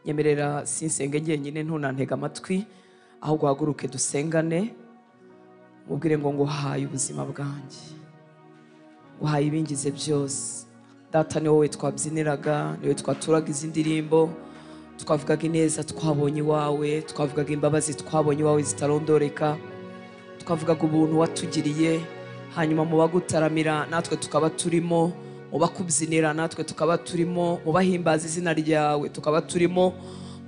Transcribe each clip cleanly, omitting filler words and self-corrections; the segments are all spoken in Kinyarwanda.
nyemerera sinsenge njyenyine ntunantega amatwi, aho guhaguruke dusengane, mubwire ngo nguhaye ubuzima bwanjye, nguhaye ibingize byose. Data, ni wowe twabyiniraga, ni wowe twaturaga izi ndirimbo, twavugaga ineza twabonye iwawe, twavugaga imbabazi twabonye iwawe zitarondoreka, twavugaga ubuntu watugiriye, hanyuma mu bagutaramira natwe tukaba turimo, mu bakubyinira natwe tukaba turimo, mu bahimbaza izina ryawe tukaba turimo,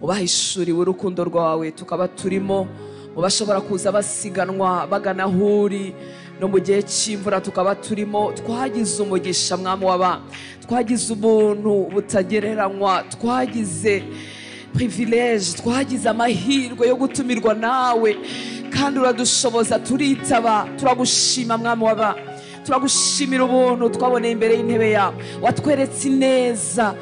mu bahishuriwe urukundo rwawe tukaba turimo, mu bashobora kuza basiganwa bagana aho uri no mu gihe cy'imvura tukaba turimo. Twagize umugisha mwami w'aba, twagize ubuntu butagereranywa, twagize privilege, twagize amahirwe yo gutumirwa nawe, kandi uradushoboza, turitaba. Turagushima mwami w'aba, turagushimira ubuntu twaboneye imbere y'intebe yawe. Watweretse ineza,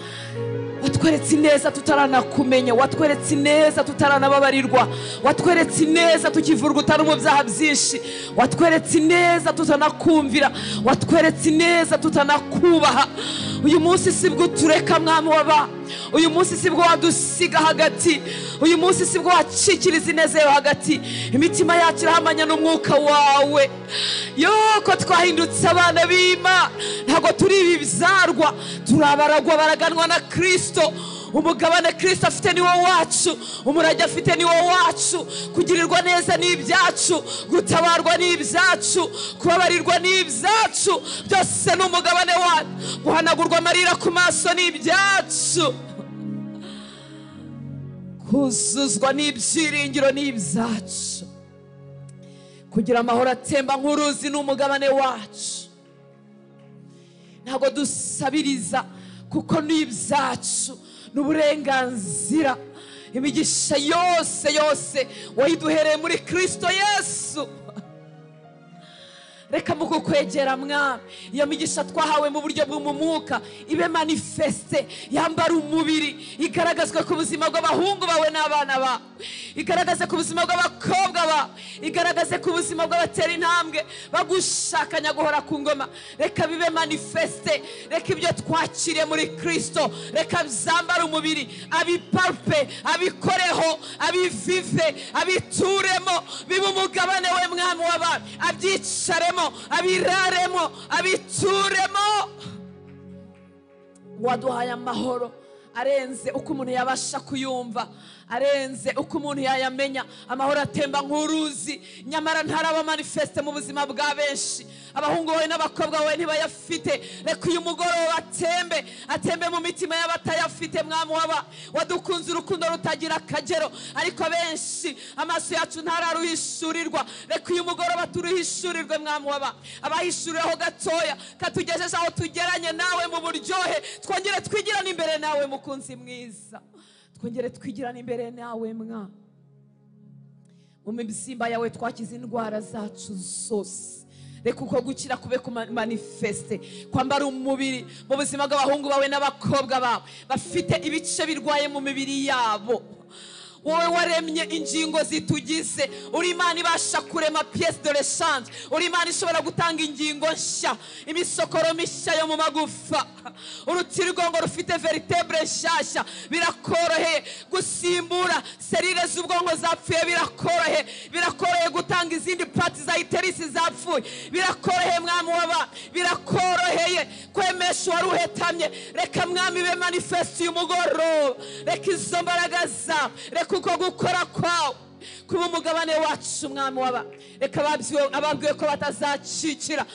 watweretse ineza tutaranakumenya, watweretse ineza tutaranababarirwa, watweretse ineza tukivurwa utari mu byaha byinshi, watweretse ineza tutanakumvira, watweretse ineza tutanakubaha. Uyu munsi sibwo tureka mwami w'aba, uyu munsi sibwo wadusiga hagati, uyu munsi sibwo wacikiriza ineza yawe hagati. Imitima yacu irahamanya n'umwuka wawe, yoko twahindutse abana b'Imana, ntabwo turi ibibyarwa, turabaragwa baraganwa na Kristo. Umugabane Kristo afite ni wowe wacu, umurage afite ni wowe wacu. Kugirirwa neza ni ibyacu, gutabarwa ni ibyacu, kubabarirwa ni ibyacu, byose ni umugabane wacu. Guhanagurwa amarira ku maso ni ibyacu, kuzuzwa n'ibyiringiro ni ibyacu, kugira amahoro atemba nk'uruzi ni umugabane wacu. Ntabwo dusabiriza kuko ni ibyacu, n'uburenganzira. Imigisha yose wayiduhereye muri Kristo Yesu. Reka muko kwegera mwami, iyo migisha twahawe mu buryo bw'umwuka ibe manifeste, yambara umubiri, igaragazwe ku buzima bw'abahungu bawe n'abana bawe, igaragaze ku buzima bw'abakobwa bawe, igaragaze ku buzima bw'abatera intambwe bagushakanya guhora ku ngoma. Reka bibe manifeste, reka ibyo twakiriye muri Kristo, reka byambara umubiri, abipalpe, abikoreho, abivive, abituremo, bibe umugabane we mwami w'abana, abyicaremo, abiraremo, abituremo. Waduhaye amahoro arenze uko umuntu yabasha kuyumva, arenze uko umuntu yayamenya. Amahoro atemba nk'uruzi, nyamara ntaraba manifeste mu buzima bwa benshi. Abahungu bawe n'abakobwa bawe ntibayafite. Reka uyu mugoroba atembe mu mitima y'abatayafite mwami w'aba. Wadukunze urukundo rutagira akagero, ariko benshi amaso yacu ntararuhishurirwa. Reka uyu mugoroba turuhishurirwe mwami w'aba. Abahishurireho gatoya katugejeje aho tugeranye nawe mu buryohe, twongere twigirane imbere nawe mukunzi mwiza, twongere twigirane imbere nawe mwa. Mu mibyimba yawe twakize indwara zacu zose. Reka uko gukira kube ku manifeste, kwambara umubiri mu buzima bw'abahungu bawe n'abakobwa bawe bafite ibice birwaye mu mibiri yabo. Wowe waremye ingingo zitugize, uri Imana ibasha kurema pièce de rechange, uri Imana ishobora gutanga ingingo nshya, imisokoro mishya yo mu magufa, urutirigongo rufite vertebre nshyashya. Birakoroheye gusimbura serire z'ubwonko zapfuye, birakoroheye gutanga izindi parts za iterisi zapfuye, birakoroheye mwami w'aba, birakoroheye kwemesha wari uhetamye. Reka mwami be manifeste uyu mugoroba, reka izo mbaraga zawe, reka uko gukora kwawe kuba umugabane wacu mwami w'aba. Reka ababwiwe ko batazacikira,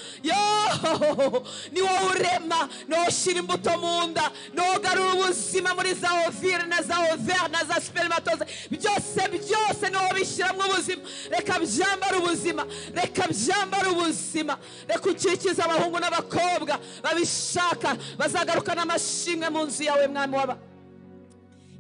ni wowe urema, ni wowe ushyira imbuto mu nda, ni wowe ugarura ubuzima muri za ovire na za overe na za spermatoze, byose ni wowe bishyiramo ubuzima. Reka byambara ubuzima, reka byambara ubuzima. Reka ukikize abahungu n'abakobwa babishaka, bazagarukana amashimwe mu nzu yawe mwami w'aba.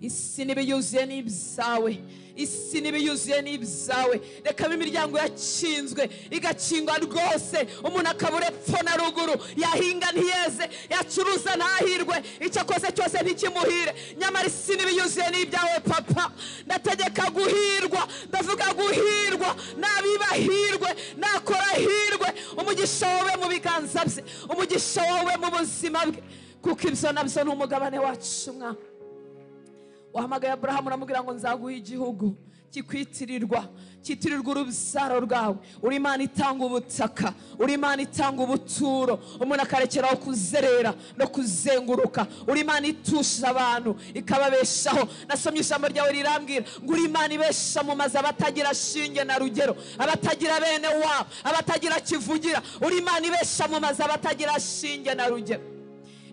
Isi nibiyuzuye n'ibyawe, isi nibiyuzuye n'ibyawe. Reka imiryango yakinzwe igakingwa rwose, umuntu akabura epfo na ruguru, yahinga ntiyeze, yacuruza ntahirwe, icyo akoze cyose ntikimuhire. Nyamara isi nibiyuzuye n'ibyawe papa. Ndategeka guhirwa, ndavuga guhirwa, nabibahirwe, nakora hirwe. Umugisha wawe mu biganza bye, umugisha wawe mu buzima bwe, kuko ibyo nabyo ni umugabane wacu mwa. wahamagaye Aburahamu uramubwira ngo nzaguha igihugu kikwitirirwa urubyaro rwawe. Uri Imana itanga ubutaka, uri Imana itanga ubuturo, umuntu akarekeraho kuzerera no kuzenguruka. Uri Imana itusha abantu ikababeshaho. Nasomye ijambo ryawe rirambwira ngo uri Imana ibesha mu mazu abatagira shinge na rugero, abatagira bene wabo, abatagira kivugira. Uri Imana ibesha mu mazu abatagira shinge na rugero.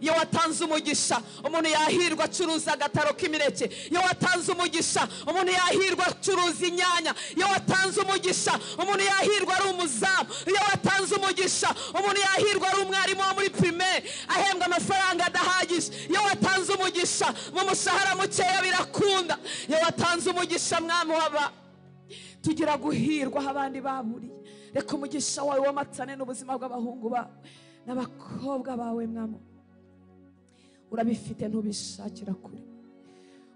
Iyo watanze umugisha umuntu yahirwa acuruza agataro k'imineke. Iyo watanze umugisha umuntu yahirwa acuruza inyanya. Iyo watanze umugisha umuntu yahirwa ari umuzamu. Iyo watanze umugisha umuntu yahirwa ari umwarimu wo muri primaire ahembwa amafaranga adahagije. Iyo watanze umugisha mu mushahara mukeya birakunda. Iyo watanze umugisha mwami waba tugira guhirwa aho abandi baburiye. Reka umugisha wawe wamatane n'ubuzima bw'abahungu bawe n'abakobwa bawe mwami. Urabifite ntubishakira kure,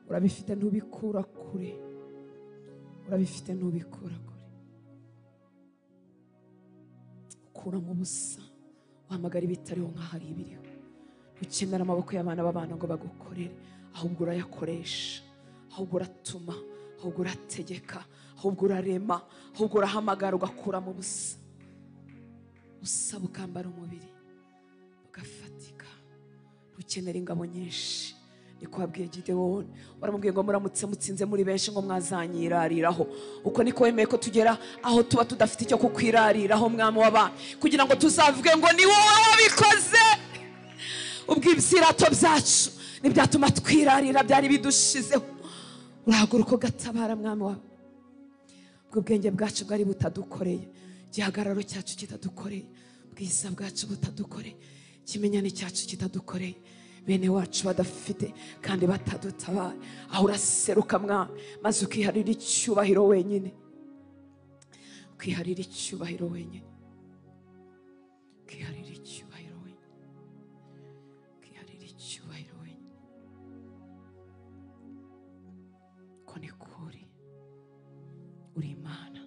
urabifite ntubikura kure, urabifite ntubikura kure. Ukura mu busa wahamagara ibitariho nk'ahari ibiriho. Ukenera amaboko y'abana b'abana ngo bagukorere, ahubwo urayakoresha, ahubwo uratuma, ahubwo urategeka, ahubwo urarema, ahubwo urahamagara ugakura mu busa. Busa bukambara umubiri bugafatika. Ukenera ingabo nyinshi. Niko wabwiye Gideon, waramubwiye ngo muramutse mutsinze muri benshi ngo mwazanyirariraho. Uko niko wemeye ko tugera aho tuba tudafite icyo kukwirariraho mwami w'abana, kugira ngo tuzavuge ngo ni wowe wabikoze. Ubwo ibisirato byacu nibyatuma twirarira byari bidushizeho. Urahaguruka ugatabara mwami wawe. Ubwo ubwenge bwacu bwari butadukoreye, igihagararo cyacu kitadukoreye, ubwiza bwacu butadukoreye, ikimenyane cyacu kitadukoreye, bene wacu badafite kandi batadutabaye. Aho uraseruka mwami maze ukiharira icyubahiro wenyine, ukiharira icyubahiro wenyine, ukiharira icyubahiro wenyine, ukiharira icyubahiro wenyine. Ko ni kuri uri Imana,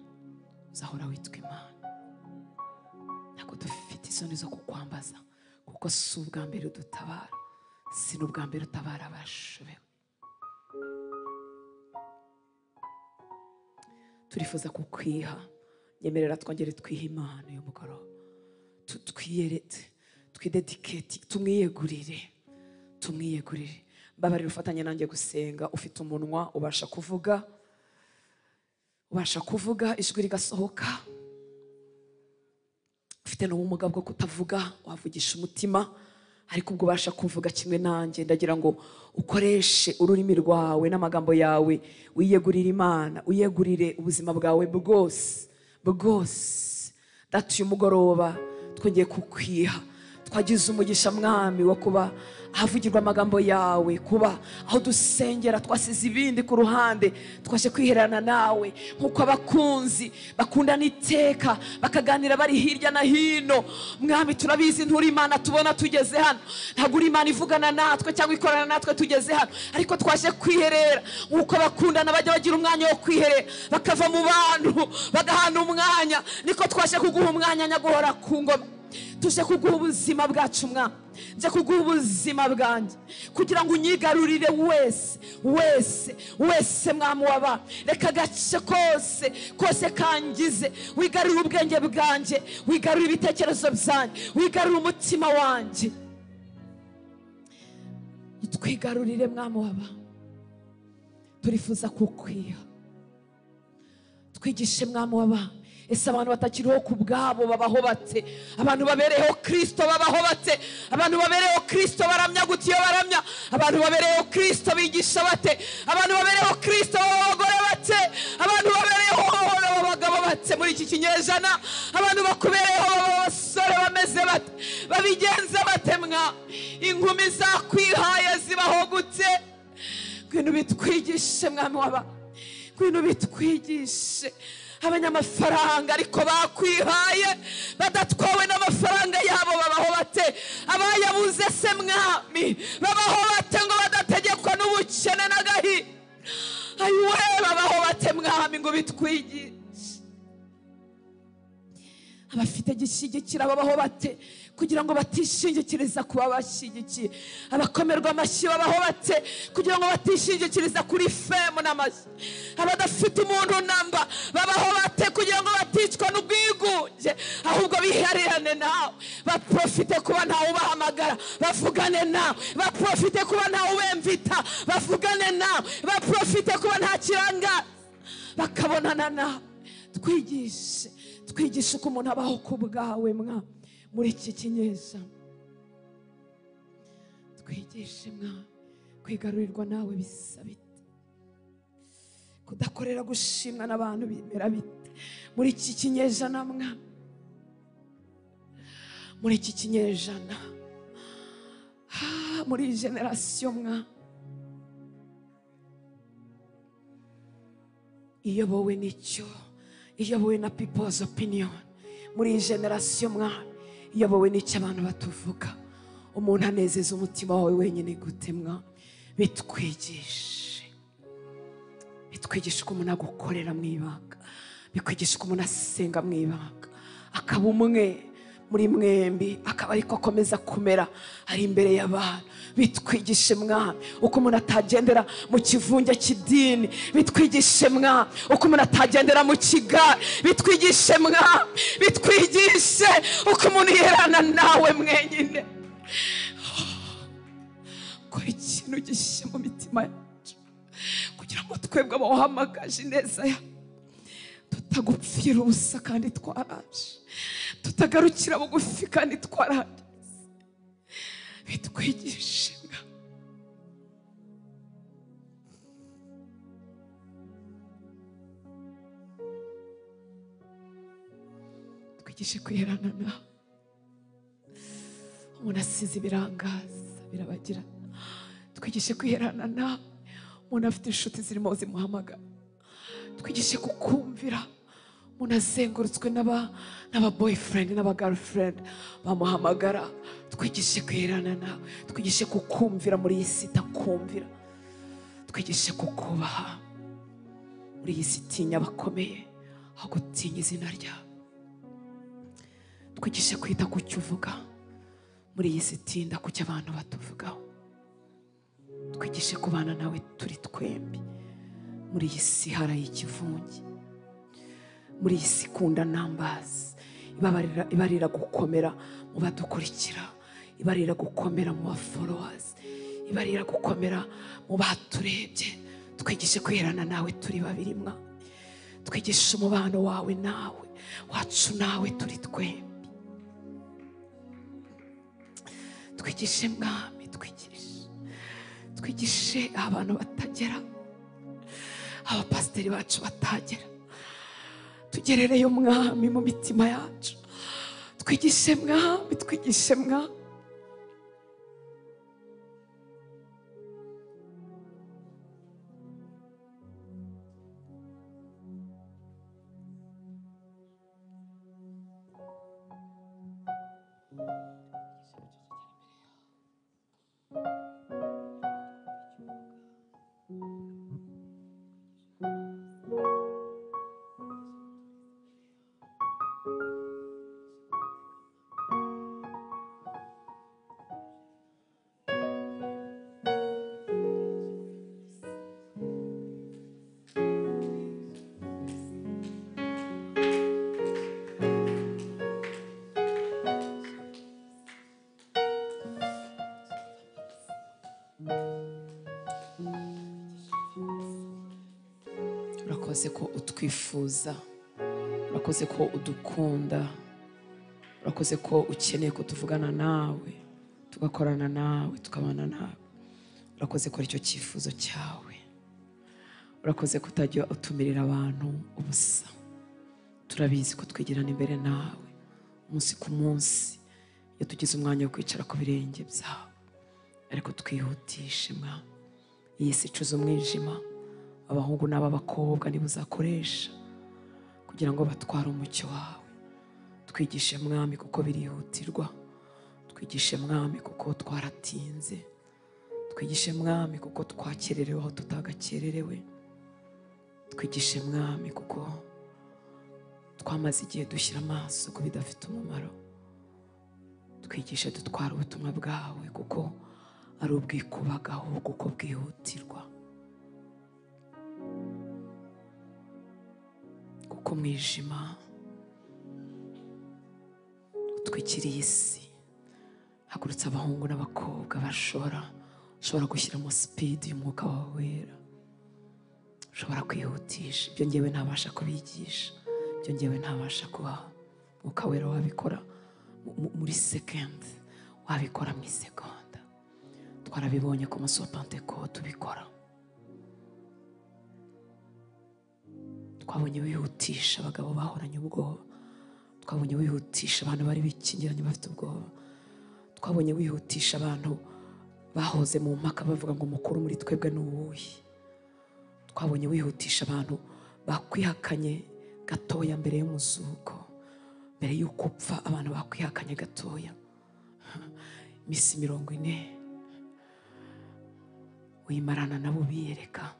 uzahora witwa Imana. Ntabwo dufite isoni zo kukwambaza, kuko si ubwa mbere udutabara, si n'ubwa mbere utabara abashobewe. Turifuza kukwiha, nyemerera twongere twiha Imana uyu mugoroba. Twiyerete, twidediketi, tumwiyegurire. Mbabarira ufatanye nanjye gusenga. Ufite umunwa ubasha kuvuga ijwi rigasohoka. Ufite n'ubumuga bwo kutavuga, wavugisha umutima, ariko ubwo ubasha kuvuga kimwe nanjye. Ndagira ngo ukoreshe ururimi rwawe n'amagambo yawe, wiyegurire Imana, uyegurire ubuzima bwawe bwose. Data, uyu mugoroba twongeye kukwiha. Twagize umugisha mwami wo kuba ahavugirwa amagambo yawe, kuba aho dusengera twasize ibindi ku ruhande, twaje kwiherana nawe nk'uko abakunzi bakundana iteka bakaganira bari hirya na hino. Mwami, turabizi nturi Imana tubona tugeze hano, ntabwo uri Imana ivugana natwe cyangwa ikorana natwe tugeze hano, ariko twaje kwiherera nk'uko abakundana bajya bagira umwanya wo kwiherera bakava mu bantu bagahana umwanya. Niko twaje kuguha umwanya nyaguhora ku ngoma. Tuje kuguha ubuzima bwacu mwami, nje kuguha ubuzima bwanjye kugira ngo unyigarurire wese mwami w'abana. Reka agace kose kangize, wigarurire ubwenge bwanjye, wigarurire ibitekerezo byanjye, wigarurire umutima wanjye. Twigarurire mwami w'abana, turifuza kukwiha. Twigishe mwami w'abana. Ese abantu batakiriho ku bwabo babaho bate? Abantu babereyeho Kristo babaho bate? Abantu babereyeho Kristo baramya gutiyo baramya? Abantu babereyeho Kristo bigisha bate? Abantu babereyeho Kristo babagore bate? Abantu babereyeho abagabo bate muri iki kinyejana? Abantu bakubereyeho abasore bameze bate? Babigenza bate mwa? Inkumi zakwihaye zibaho gute? Kwintu bitwigishe mwami w'aba, kwintu bitwigishe. Abanyamafaranga ariko bakwihaye badatwawe n'amafaranga yabo babaho bate? Abayabuze se mwami babaho bate ngo badategekwa n'ubukene n'agahi? Ayiwe babaho bate mwami ngo bitwigishe? abafite gishyigikira babaho bate kugira ngo batishingikiriza kuba bashyigikiye? Abakomerwa amashyi babaho bate kugira ngo batishingikiriza kuri femu n'amashyi? Abadafite umuntu namba babaho bate kugira ngo baticwa n'ubwigunge, ahubwo biharirane nawe, baprofite kuba ntawe ubahamagara bavugane nawe, baprofite kuba ntawe ubemvita bavugane nawe, baprofite kuba nta kiranga bakabonana nawe. Twigishe uko umuntu abaho ku bwawe mwa muri iki kinyejana. Twigishe mwa kwigarurirwa nawe bisa bite, kudakorera gushimwa n'abantu bimera bite muri iki kinyejana mwa, muri iki kinyejana, muri iyi generasiyo mwa, iyobowe n'icyo, iyobowe na people's opinion. Muri iyi generasiyo mwa, iyobowe n'icyo abantu batuvuga. Umuntu anezeza umutima wawe wenyine gute mwa? Bitwigishe uko umuntu agukorera mu ibanga, bikwigisha uko umuntu asenga mu ibanga, akaba umwe muri mwembi, akaba ariko akomeza kumera ari imbere y'abantu. Bitwigishe mwa uko umuntu atagendera mu kivunge cy'idini, bitwigishe mwa uko umuntu atagendera mu kigare, bitwigishe mwa, bitwigishe uko umuntu yerana nawe mwenyine. Kora ikintu gishya mu mitima yacu kugira ngo twebwe abahamagaje neza ya tutagupfira ubusa kandi twaraje, tutagarukira bugufi kandi twaraje. Bitwigishe mwa, twigishe kwiherana nawe. Umuntu asize ibirangaza birabagira, twigishe kwiherana nawe. Umuntu afite inshuti zirimo zimuhamagara, twigishe kukumvira. Umuntu azengurutswe n'aba boyfriend n'aba girlfriend bamuhamagara, twigishe kwiherana nawe. Twigishe kukumvira muri iyi si itakumvira, twigishe kukubaha muri iyi si itinya abakomeye aho gutinya izina ryawe. Twigishe kwita ku cyo uvuga muri iyi si itinda ku cyo abantu batuvugaho. Twigishe kubana nawe turi twembi muri iyi si haraye ikivunge, muri iyi si ikunda nambazi, ibarira gukomera mu badukurikira, ibarira gukomera mu followers, ibarira gukomera mu baturebye. Twigishe kwiherana nawe turi babiri mwa, twigishe umubano wawe nawe, wacu nawe turi twembi. Twigishe mwami, twigishe abantu batagera, abapasiteri bacu batagera, tugerereyo mwami mu mitima yacu. Twigishe mwami, twigishe mwami. Urakoze ko utwifuza, urakoze ko udukunda, urakoze ko ukeneye ko tuvugana nawe, tugakorana nawe, tukabana nawe. Urakoze ko aricyo cyifuzo cyawe. Urakoze ko utajya utumirira abantu ubusa. Turabizi ko twigirana imbere nawe umunsi ku munsi, iyo tugize umwanya wo kwicara ku birenge byawe. Ariko twihutishe mwa, iyi si icuza umwijima, abahungu n'abakobwa nibo uzakoresha kugira ngo batware umucyo wawe. Twigishe mwami kuko birihutirwa, twigishe mwami kuko twaratinze, twigishe mwami kuko twakererewe aho tutagakererewe, twigishe mwami kuko twamaze igihe dushyira amaso ku bidafite umumaro. Twigishe dutwara ubutumwa bwawe kuko ari ubwikubagaho, kuko bwihutirwa, kuko umwijima utwikiriye isi. Hagurutse abahungu n'abakobwa ushobora gushyiramo speed y'umwuka wawe wera, ushobora kwihutisha ibyo ngewe ntabasha kubigisha, ibyo ngewe ntabasha kubaha. Umwuka wera wabikora muri second, wabikora mu isegonda. Twarabibonye ku munsi wa Pentecote ubikora. Twabonye wihutisha abagabo bahoranye ubwoba, twabonye wihutisha abantu bari bikingiranye bafite ubwoba, twabonye wihutisha abantu bahoze mu mpaka bavuga ngo mukuru muri twebwe ni uwuhe. Twabonye wihutisha abantu bakwihakanye gatoya mbere y'umuzuko, mbere y'uko upfa abantu bakwihakanye gatoya. Iminsi 40 wimarana nabo biyereka,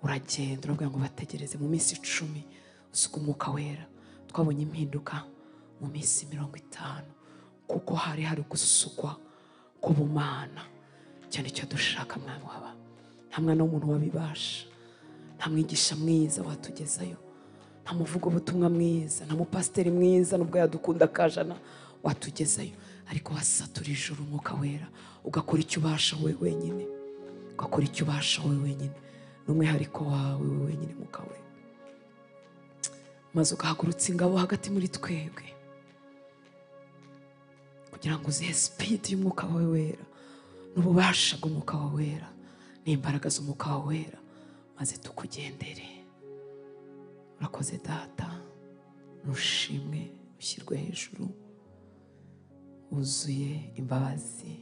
uragenda uravuga ngo bategereze. Mu minsi 10 usuka umwuka wera. Twabonye impinduka mu minsi 50 kuko hari gusukwa kubumana. Cyane cyo dushaka mwami waba. Nta mwana w'umuntu wabibasha, nta mwigisha mwiza watugezayo, nta muvugo ubutumwa mwiza, nta mupasiteri mwiza nubwo yadukunda kajana watugezayo. Ariko wasatura ijuru umwuka wera, ugakora icyo ubasha wowe wenyine, ugakora icyo ubasha wowe wenyine, n'umwihariko wawe wowe wenyine mwuka wera. Maze ugahagurutsa ingabo hagati muri twebwe kugira ngo uzihe speed y'umwuka wawe wera, n'ububasha bw'umwuka wawe wera, n'imbaraga z'umwuka wawe wera, maze tukugendere. Urakoze Data, nushimwe, ushyirwe hejuru, wuzuye imbabazi,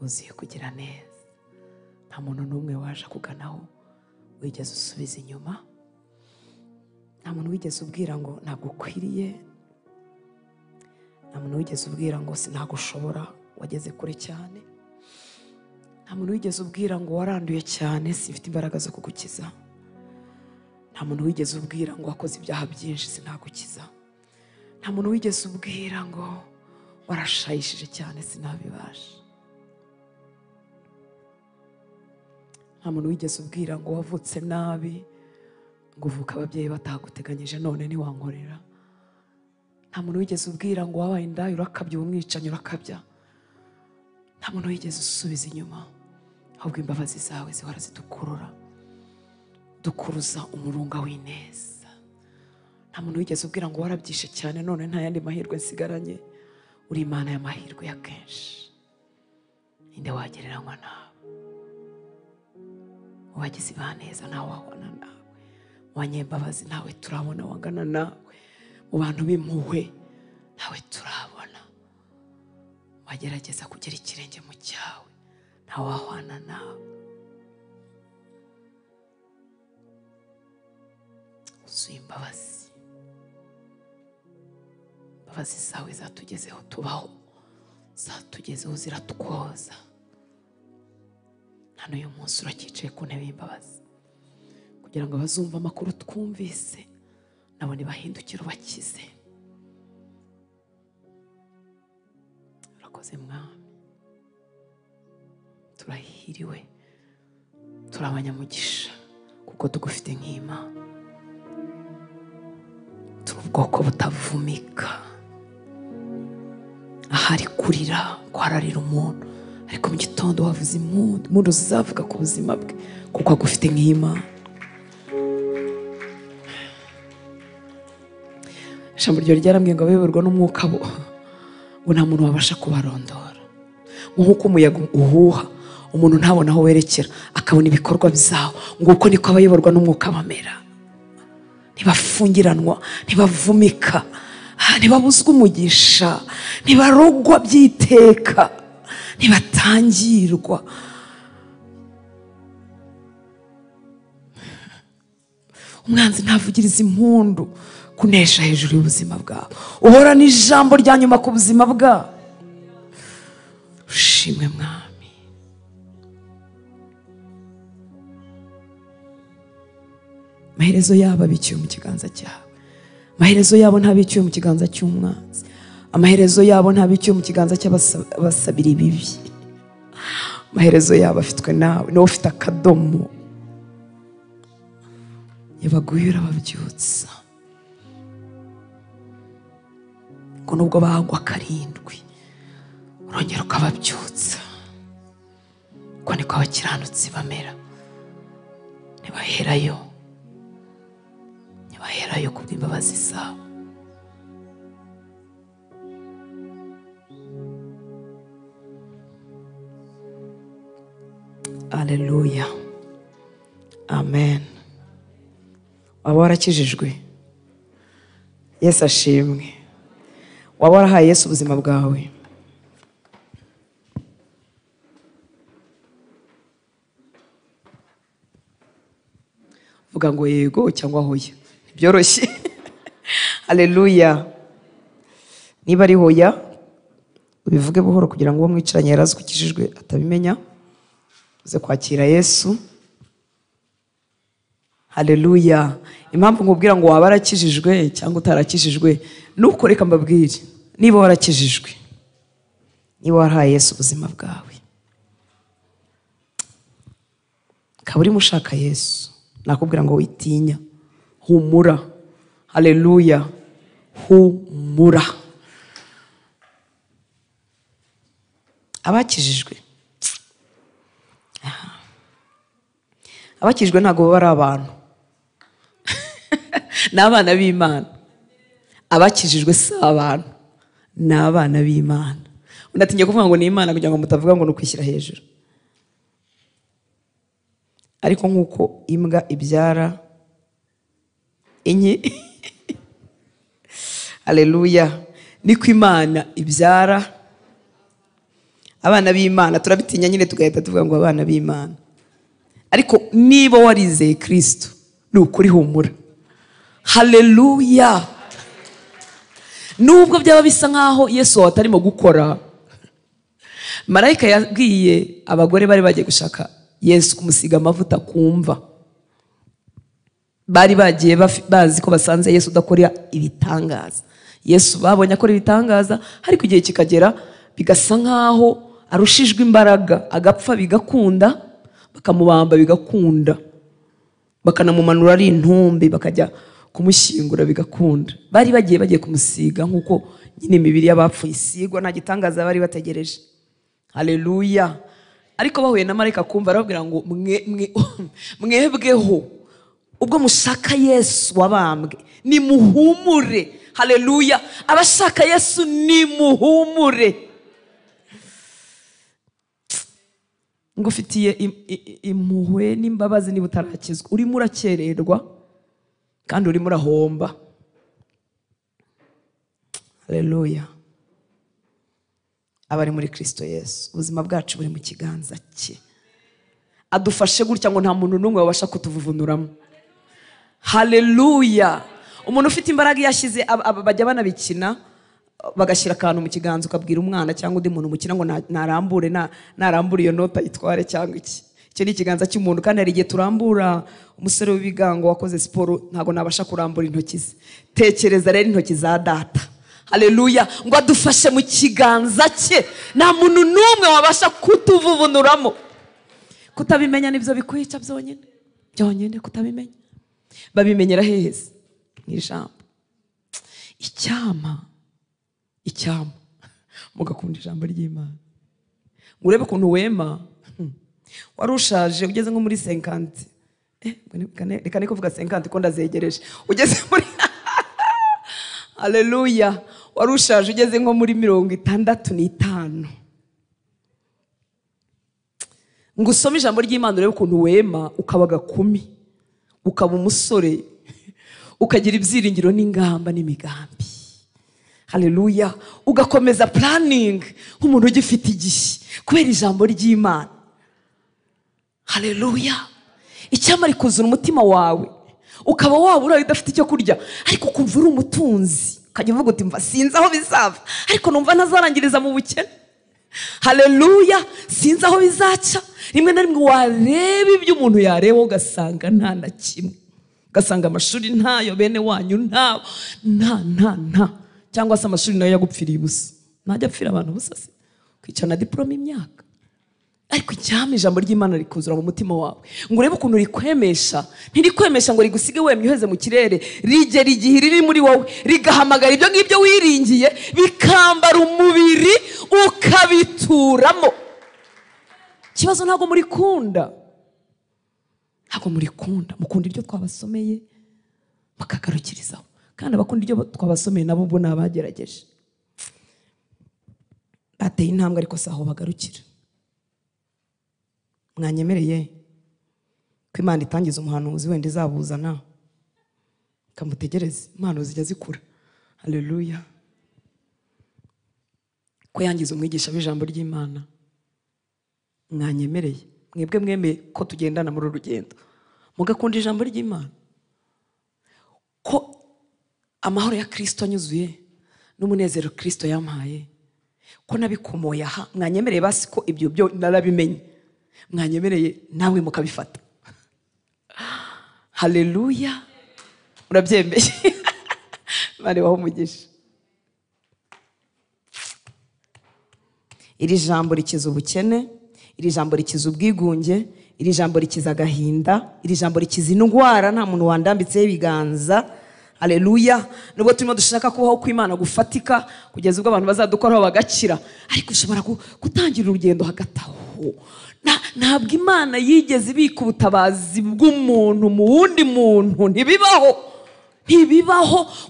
wuzuye kugira neza. Nta muntu n'umwe waje kuganaho wigeze usubiza inyuma, nta muntu wigeze ubwira ngo ntabwo ukwiriye, nta muntu wigeze ubwira ngo sinagushobora wageze kure cyane, nta muntu wigeze ubwira ngo waranduye cyane sifite imbaraga zo kugukiza, nta muntu wigeze ubwira ngo wakoze ibyaha byinshi sinagukiza, nta muntu wigeze ubwira ngo warashayishije cyane sinabibasha, nta muntu wigeze ubwira ngo wavutse nabi ngo uvuka ababyeyi bataguteganyije none ntiwankorera, nta muntu wigeze ubwira ngo wabaye indaya urakabya umwicanyi urakabya, nta muntu wigeze usubiza inyuma, ahubwo imbabazi zawe zihora zidukurura, dukuruza umurunga w'ineza. Nta muntu wigeze ubwira ngo warabyishe cyane none nta yandi mahirwe nsigaranye, uri Imana y'amahirwe ya kenshi. Ninde wagereranywa nawe? Wagize baneza nawe wahwana nawe, wanyembabazi nawe turabona wangana nawe, mu bantu b'impuhwe nawe turabona, wagerageza kugera ikirenge mu cyawe nawe wahwana nawe. Uzuye imbabazi, imbabazi zawe zatugezeho tubaho, zatugezeho ziratwoza. Hano uyu munsi urakicaye ku ntebe y'imbabazi kugira ngo abazumva amakuru twumvise nabo ntibahindukire ubakize. Urakoze Mwami, turahiriwe, turabanyamugisha kuko tugufite nk'Imana, turi ubwoko butavumika. Ahari kurira kwararira umuntu, ariko mu gitondo wavuze impundu zizavuga ku buzima bwe kuko agufite nk'Imana. Ijambo ryo ryarambwiye ngo abayoborwa n'umwuka bo ngo nta muntu wabasha kubarondora, nk'uko umuyaga uhuha umuntu ntabona aho werekera akabona ibikorwa byawo, ngo uko niko abayoborwa n'umwuka bamera. Ntibafungiranwa, ntibavumika, ntibabuzwa umugisha, ntibarogwa by'iteka, ntibatangirwa. Umwanzi ntavugiriza impundu kunesha hejuru y'ubuzima bwawe, uhora n'ijambo rya nyuma ku buzima bwawe. Ushimwe Mwami, amaherezo yabo abikiwe mu kiganza cyawe. amaherezo yabo ntabicyuye mu kiganza cy'umwanzi, amaherezo yabo ntabicyuye mu kiganza cy'abasabira ibibi. Amaherezo yabo afitwe nawe, niwe ufite akadomo. Yabaguye urababyutsa, ngo nubwo bagwa karindwi urongera ukababyutsa. Uko niko abakiranutsi bamera, ntibaherayo kubw'imbabazi zabo. Haleluya, amen. Waba warakijijwe? Yesu ashimwe. Waba warahaye Yesu ubuzima bwawe? Vuga ngo yego cyangwa hoya, byoroshye. Haleluya. Niba ari hoya ubivuge buhoro kugira ngo uwo mwicaranye yarazi ko ukijijwe atabimenya. Uze kwakira Yesu. Haleluya. Impamvu nkubwira ngo waba warakijijwe cyangwa utarakijijwe nuko reka mbabwire, niba warakijijwe, niba warahaye Yesu ubuzima bwawe, ukaba urimo ushaka Yesu, nakubwira ngo witinya, humura. Haleluya, humura. Abakijijwe ntabwo baba ari abantu, ni abana b'Imana. Abakijijwe si abantu, ni abana b'Imana. Unatinya kuvuga ngo ni Imana kugira ngo mutavuga ngo ni ukwishyira hejuru. Ariko nk'uko imbwa ibyara inki, haleluya, niko Imana ibyara abana b'Imana. Turabitinya nyine tugahita tuvuga ngo abana b'Imana. Ariko niba warizeye Kristo, ni ukuri humura. Haleluya. Nubwo byaba bisa nkaho Yesu atarimo gukora, marayika yabwiye abagore bari bagiye gushaka Yesu kumusiga amavuta kumva, bari bagiye bazi ko basanze Yesu udakora ibitangaza. Yesu babonye akora ibitangaza, ariko igihe kikagera bigasa nkaho arushijwe imbaraga, agapfa bigakunda, bakamubamba bigakunda, bakanamumanura ari intumbi bakajya kumushyingura bigakunda. Bari bagiye kumusiga nkuko nyine imibiri y'abapfuye isigwa, nta gitangaza bari bategereje. Haleluya. Ariko bahuye na marayika kumva arababwira ngo mwebweho ubwo mushaka Yesu wabambwe nimuhumure. Haleluya. Abashaka Yesu nimuhumure. Ngufitiye impuhwe n'imbabazi niba utarakizwa. Urimo urakererwa kandi urimo urahomba. Haleluya. Abari muri Kristo Yesu, ubuzima bwacu buri mu kiganza cye. Adufashe gutya ngo nta muntu n'umwe wabasha kutuvuvunuramo. Haleluya. Umuntu ufite imbaraga yashize bajya banabikina, bagashyira akantu mu kiganza ukabwira umwana cyangwa undi muntu mukina ngo narambure iyo nota itware cyangwa iki. Icyo ni ikiganza cy'umuntu. Kandi hari igihe turambura, umusore w'ibigango wakoze siporo ntago nabasha kurambura intoki ze. Tekereza rero intoki za data. Haleluya. Ngo adufashe mu kiganza cye, nta muntu n'umwe wabasha kutuvuvunuramo. Kutabimenya nibyo bikwica byonyine kutabimenya. Babimenyera heza mu ijambo. Icyama mugakunda ijambo ry'Imana. Urebe ukuntu wema. Warushaje ugeze nko muri 50. Reka niko vuga 50 ko ndazegereje. Ugeze muri Haleluya. Warushaje ugeze nko muri 65. Ngo usome ijambo ry'Imana urebe ukuntu wema, ukabaga 10, ukaba umusore, ukagira ibyiringiro n'ingamba n'imigambi. Haleluya. Ugakomeza planning nk'umuntu ugifite igihe kubera ijambo ry'Imana. Haleluya. Icyama rikuzura umutima wawe, ukaba wabura udafite icyo kurya, ariko kumva uri umutunzi, ukajya uvuga uti mva sinzi aho bizava, ariko numva ntazarangiriza mu bukene. Haleluya. Sinzi aho bizaca. Rimwe na rimwe wareba ibyo umuntu yareba ugasanga nta na kimwe. ugasanga amashuri ntayo, bene wanyu nta cyangwa se amashuri nayo yagupfiriye ubusa. Najya apfira abantu ubusa se, kwicara na diplome imyaka. Ariko icyama ijambo ry'Imana rikuzura mu mutima wawe, ngo urebe ukuntu rikwemesha. Ntirikwemesha ngo rigusige wemye uheze mu kirere, rigera igihe riri muri wowe rigahamagara ibyo ngibyo wiringiye bikambara umubiri ukabituramo. Ikibazo ntabwo murikunda, mukunda iryo twabasomeye bakagarukirizaho, kandi abakunda iryo twabasomeye nabo bo nabagerageje bateye intambwe, ariko saho bagarukira. Mwanyemereye ko Imana itangiza umuhanuzi wenda izabuzana kamutegereze, impano zijya zikura. Haleluya. Ko yangiza umwigisha w'ijambo ry'Imana. Mwanyemereye mwebwe mwemeye ko tugendana muri urugendo, mugakunda ijambo ry'Imana, ko amahoro ya Kristo anyuzuye n'umunezero Kristo yampaye, ko nabikomoye aha. Mwanyemereye basi ko ibyo byo narabimenye, mwanyemereye nawe mukabifata. Haleluya. Urabyemeye? Mane baho umugisha. Iri jambo rikiza ubukene, iri jambo rikiza ubwigunge, iri jambo rikiza agahinda, iri jambo rikiza indwara nta muntu wandambitseho ibiganza. Haleluya. Nubwo turimo dushaka kubaho kw'Imana gufatika kugeza ubwo abantu bazadukoraho bagakira, ariko ushobora gutangira urugendo hagati aho. Ntabwo Imana yigeze ibika ubutabazi bw'umuntu mu wundi muntu. Ntibibaho,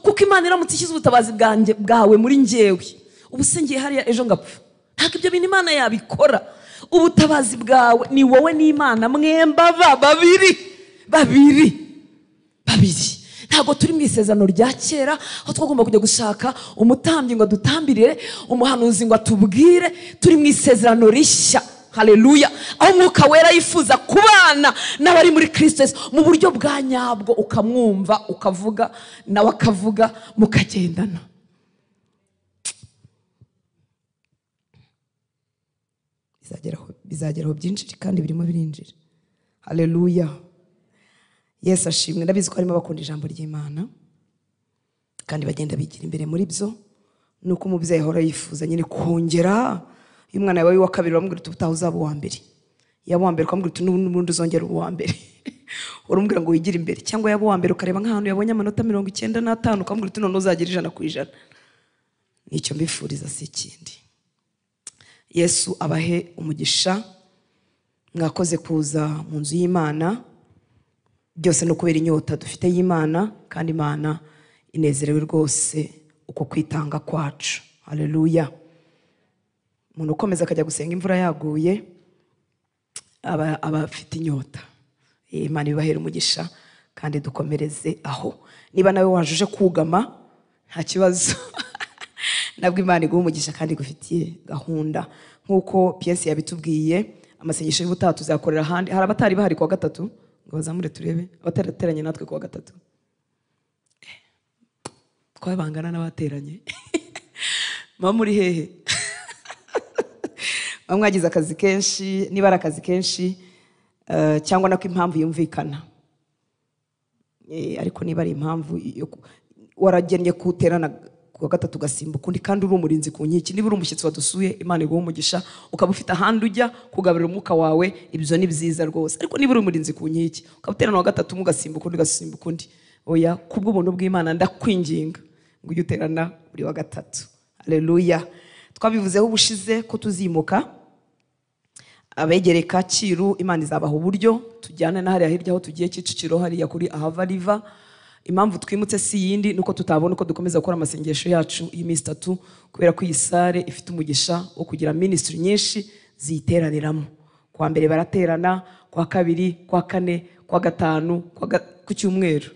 kuko Imana iramutse ishyize ubutabazi bwawe muri njyewe, ubu se ngiye hariya ejo ngapfa. Ntabwo ibyo bintu Imana yabikora. Ubutabazi bwawe ni wowe n'Imana mwemba babiri. Ntabwo turi mu isezerano rya kera aho twagomba kujya gushaka umutambyi ngo adutambirire, umuhanuzi ngo atubwire. Turi mu isezerano rishya. Haleluya. Aho Mwuka Wera yifuza kubana n'abari muri Kristo Yesu mu buryo bwa nyabwo, ukamwumva, ukavuga nawe akavuga, mukagendana. Bizageraho byinshi kandi birimo birinjira. Haleluya. Yesu ashimwe. Ndabizi ko harimo bakunda ijambo ry'Imana kandi bagenda bigira imbere muri byo. Nuko umubyeyi ahora yifuza nyine kongera. Iyo umwana wawe wa kabiri bamubwira uti utaha uzaba uwa mbere, yaba uwa mbere ukamubwira uti n'ubundi uzongera uwa mbere, urumubwira ngo wigire imbere. Cyangwa yaba uwa mbere ukareba nk'ahantu yabonye amanota 95 ukamubwira uti none uzagira 100%. Nicyo mbifuriza, si ikindi. Yesu abahe umugisha. Mwakoze kuza mu nzu y'Imana, byose no kubera inyota dufite y'Imana, kandi Imana inezerewe rwose uko kwitanga kwacu. Haleluya. Umuntu ukomeza akajya gusenga imvura yaguye aba afite inyota. Imana ibahera umugisha kandi dukomereze aho. Niba nawe wajuje kugama nta kibazo. Nabwo Imana iguha umugisha kandi gufitiye gahunda. Nkuko Piesi yabitubwiye, amasengesho y'ubutaha tuzakorera ahandi. Hari abatari bahari kuwa gatatu, ngo bazamure turebe abaterateranye natwe kuwa gatatu. Twabangana n'abateranye. Mama muri hehe? Mwagize akazi kenshi, niba ari akazi kenshi cyangwa nako impamvu yumvikana. Ariko niba ari impamvu waragennye kuterana kuwa gatatu gasimbuka undi, kandi uri umurinzi ku nkiki. Niba uri umushyitsi wadusuye, Imana iguha umugisha, ukaba ufite ahandi ujya kugaburira umwuka wawe, ibyo ni byiza rwose. Ariko niba uri umurinzi ku nkiki ukabuterana wa gatatu mugasimbuka undi gasimbuka undi, oya, kubw'ubuntu bw'Imana ndakwinginga ngo ujye uterana buri wa gatatu. Haleluya. Twabivuzeho ubushize ko tuzimuka abegere Kacyiru. Imana izabaha uburyo tujyane na hariya hirya aho tugiye Kicukiro hariya kuri Ahava River. Impamvu twimutse si yindi nuko tutabona uko dukomeza gukora amasengesho yacu y'iminsi 3, kubera ko iyi sare ifite umugisha wo kugira ministry nyinshi ziteraniramo. Kwa mbere baraterana, kwa kabiri, kwa kane, kwa gatanu, ku cyumweru.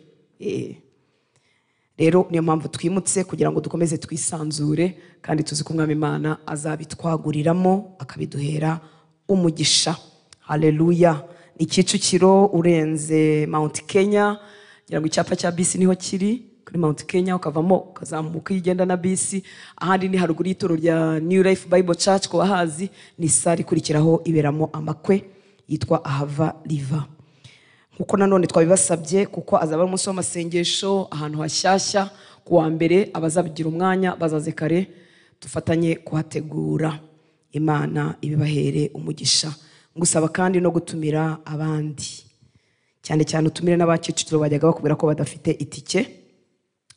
Rero niyo mpamvu twimutse, kugira ngo dukomeze twisanzure kandi tuzi ko Umwami Imana azabitwaguriramo akabiduhera umugisha. Haleluya. Ni Kicukiro urenze Mount Kenya, ngira ngo icyapa cya bisi niho kiri kuri Mount Kenya, ukavamo ukazamuka igenda na bisi. Ahandi ni haruguru y'itoro rya New Life Bible Church, ko bahazi ni sari kurikiraho iberamo amakwe yitwa Ahava River. nkuko nanone twabibasabye kuko azaba umunsi w'amasengesho ahantu hashyashya kuwa mbere. Abazabigira umwanya bazaze kare dufatanye kuhategura. Imana ibibahere umugisha. Ngusaba kandi no gutumira abandi, cyane cyane utumire n'abakiciro bajyaga bakubwira ko badafite itike,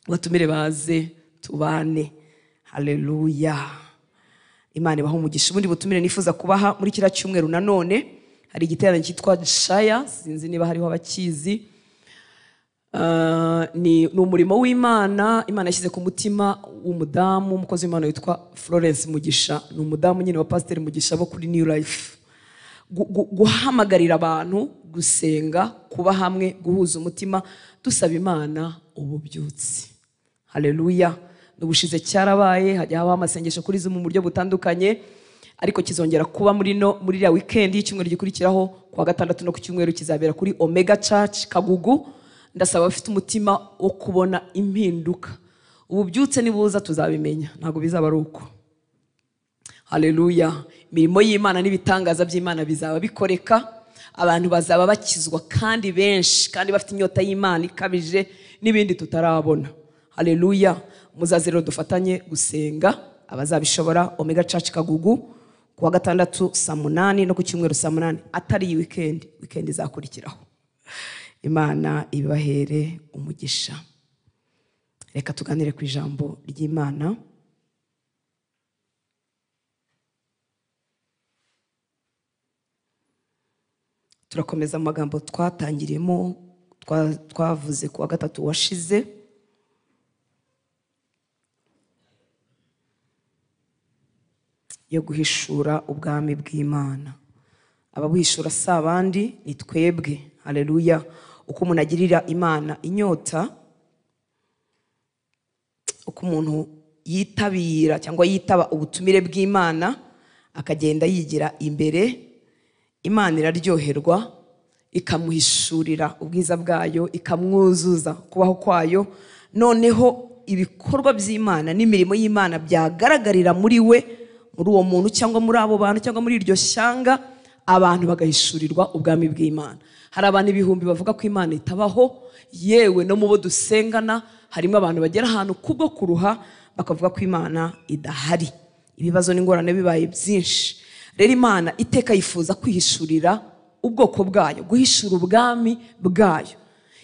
batumire baze tubane. Haleluya. Imana ibaha umugisha. Ubundi butumire nifuza kubaha muri kiriya cyumweru nanone hari igiterane cyitwa Shaya, sinzi niba hariho abakizi. Ni umurimo w'Imana. Imana yashyize ku mutima w'umudamu, umukozi w'Imana witwa Florence Mugisha. Ni umudamu nyine wa Pastor Mugisha bo kuri New Life. Guhamagarira abantu gusenga, kuba hamwe, guhuza umutima, dusaba Imana ububyutsi. Haleluya. N'ubushize cyarabaye, hajya haba amasengesho kuri Zoom mu buryo butandukanye, ariko kizongera kuba muri ya weekend y'icyumweru gikurikiraho kuwa gatandatu no ku cyumweru kizabera kuri Omega Church Kagugu. Ndasaba abafite umutima wo kubona impinduka. Ububyutse nibuza tuzabimenya, ntabwo bizaba ari uko. Haleluya. Imirimo y'Imana n'ibitangaza by'Imana bizaba bikoreka, abantu bazaba bakizwa kandi benshi, kandi bafite inyota y'Imana ikabije n'ibindi tutarabona. Haleluya. Muzaze rero dufatanye gusenga abazabishobora. Omega Church Kagugu kuwa gatandatu saa 8 no ku cyumweru saa 8, atari iyi weekend izakurikiraho. Imana ibibahere umugisha. Reka tuganire ku ijambo ry'Imana. Turakomeza amagambo twatangirimo twavuze kuwa gatatu washize. Yo guhishura ubwami bw'Imana. Ababuhishura si abandi, ni twebwe. Haleluya. Uko umuntu agirira Imana inyota, uko umuntu yitabira cyangwa yitaba ubutumire bw'Imana akagenda yigira imbere, Imana iraryoherwa, ikamuhishurira ubwiza bwayo, ikamwuzuza kubaho kwayo. Noneho ibikorwa by'Imana n'imirimo y'Imana byagaragarira muri we, muri uwo muntu cyangwa muri abo bantu cyangwa muri iryo shyanga, abantu bagahishurirwa ubwami bw'Imana. Hari abantu ibihumbi bavuga ko Imana itabaho, yewe no mu bo dusengana harimo abantu bagera ahantu kubwo kuruha bakavuga ko Imana idahari. Ibibazo n'ingorane bibaye byinshi. Rero Imana iteka yifuza kwihishurira ubwoko bwayo, guhishura ubwami bwayo.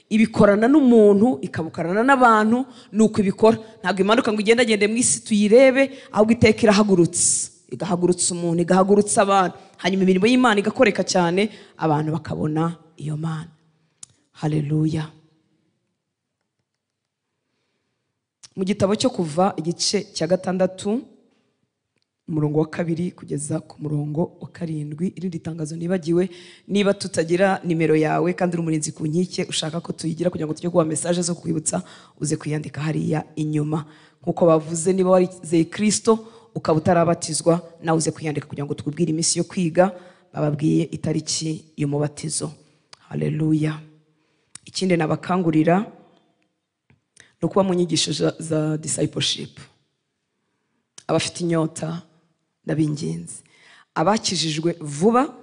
Ibikorana n'umuntu, ikabukorana n'abantu, nuko ibikora. Ntabwo imanuka ngo igendagende mu isi tuyirebe, ahubwo iteka irahagurutsa. Igahagurutsa umuntu, igahagurutsa abantu. Hanyuma imirimo y'Imana igakoreka cyane, abantu bakabona iyo Mana. Haleluya. Mu gitabo cyo Kuva igice cya 6 umurongo wa 2 kugeza ku murongo wa 7, irindi tangazo nibagiwe, niba tutagira nimero yawe kandi uri umurinzi ku nkike ushaka ko tuyigira kugira ngo tujye kuba message zo kwibutsa, uze kuyandika hariya inyuma. Nkuko bavuze, niba warizeye Kristo ukaba utarabatizwa, nawe uze kuyandika kugira ngo tukubwire iminsi yo kwiga. Bababwiye itariki y'umubatizo. Haleluya. Ikindi nabakangurira no kuba mu nyigisho za discipleship. Abafite inyota ndabinginze, abakijijwe vuba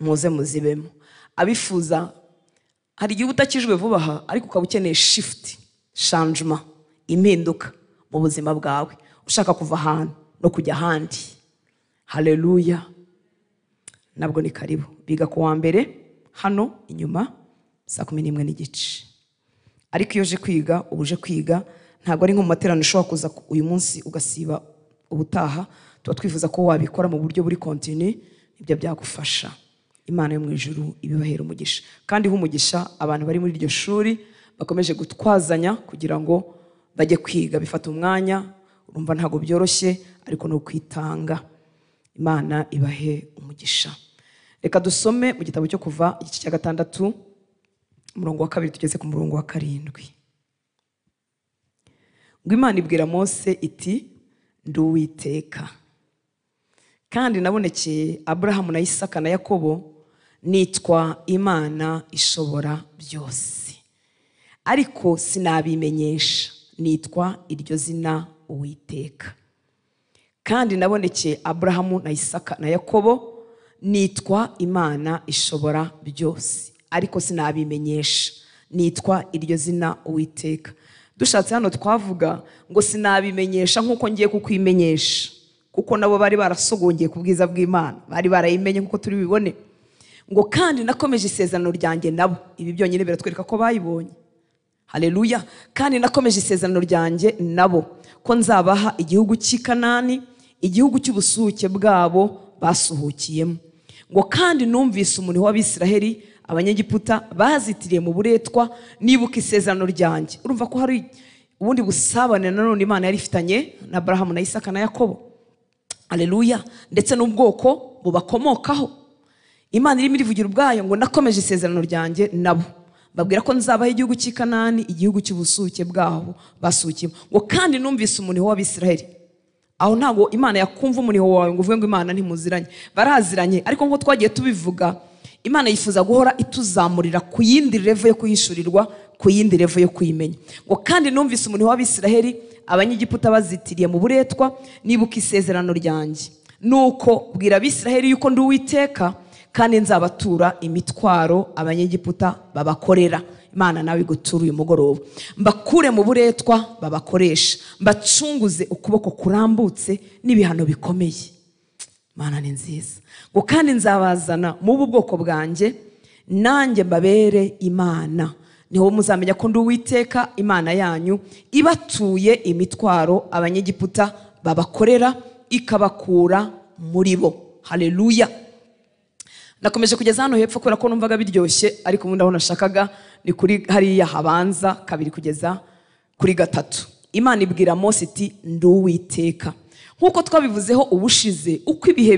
muze muzibemo. Abifuza, hari igihe utakijwe vuba ariko ukaba ukeneye shift, changement, impinduka mu buzima bwawe, ushaka kuva ahantu no kujya ahandi. Haleluya. Nabwo ni karibu. Biga ku wa mbere hano inyuma saa 11:15. Ariko iyo uje kwiga, ubuje kwiga, ntabwo ari nko mu materaniro ushobora kuza uyu munsi ugasiba ubutaha. Tuba twifuza ko wabikora mu buryo buri continue, ibyo byagufasha. Imana yo mu ijuru ibibahera umugisha. Kandi humugisha abantu bari muri iryo shuri bakomeje gutwazanya kugira ngo bajye kwiga. Bifata umwanya, urumva ntabwo byoroshye, ariko no kwitanga. Imana ibahe umugisha. Reka dusome mu gitabo cyo Kuva igice cya 6 umurongo wa 2 tugeze ku murongo wa 7. Ngo Imana ibwira Mose iti, ndi Uwiteka, kandi nabonekeye Aburahamu na Isaka na Yakobo, nitwa Imana ishobora byose, ariko sinabimenyesha, nitwa iryo zina Uwiteka. Kandi nabonekeye Aburahamu na Isaka na Yakobo, nitwa Imana ishobora byose, ariko sinabimenyesha. Nitwa iryo zina Uwiteka. Dushatse hano twavuga ngo sinabimenyesha nkuko ngiye kukwimenyesha, kuko nabo bari barasogongeye ku bwiza bw'Imana, bari barayimenye nkuko turi bibone. Ngo kandi nakomeje isezerano ryanjye nabo. Ibi byonyine biratwereka ko bayibonye. Haleluya. Kandi nakomeje isezerano ryanjye nabo ko nzabaha igihugu cy'i Kanani, igihugu cy'ubusuke bwabo basuhukiyemo. Ngo kandi numvise umuntu w'Abisiraheli Abanyegiputa bazitiriye mu buretwa, nibuka isezerano ryanjye. Urumva ko hari ubundi busabane nanone Imana yari ifitanye na Abrahamu na Isaka na Yakobo. Haleluya. Ndetse n'ubwoko bubakomokaho. Imana irimo irivugira ubwayo ngo nakomeje isezerano ryanjye nabo. Babwira ko nzabaha igihugu cy'i Kanani, igihugu cy'ubusuke bwabo basukiyemo. Ngo kandi numvise umuntu w'Abisiraheli. Aho ntago Imana yakumva umuntu wawe ngo uvuge ngo Imana ntimuziranye. Baraziranye, ariko nko twagiye tubivuga, Imana yifuza guhora ituzamurira ku yindi level yo kuyishurirwa, ku yindi level yo kuyimenya. Ngo kandi numvise umuntu w'Abisiraheli Abanyegiputa bazitiriye mu buretwa, nibuka isezerano ryanjye. Nuko bwira Abisiraheli yuko ndi Uwiteka, kandi nzabatura imitwaro Abanyegiputa babakorera. Imana nawe igutura uyu mugoroba. Mbakure mu buretwa babakoresha, mbacunguze ukuboko kurambutse n'ibihano bikomeye. Imana ni nziza. Ngo kandi nzabazana mu bwoko bwanjye, nanjye mbabere Imana. Niho muzamenya ko ndi Uwiteka Imana yanyu, ibatuye imitwaro Abanyegiputa babakorera, ikabakura muri bo. Haleluya. Nakomeje kugeza hano hepfo kubera ko numvaga biryoshye, ariko ubundi aho nashakaga ni kuri hariya habanza 2 kugeza kuri 3. Imana ibwira Mose iti ndi Uwiteka. Nkuko twabivuzeho ubushize, uko ibihe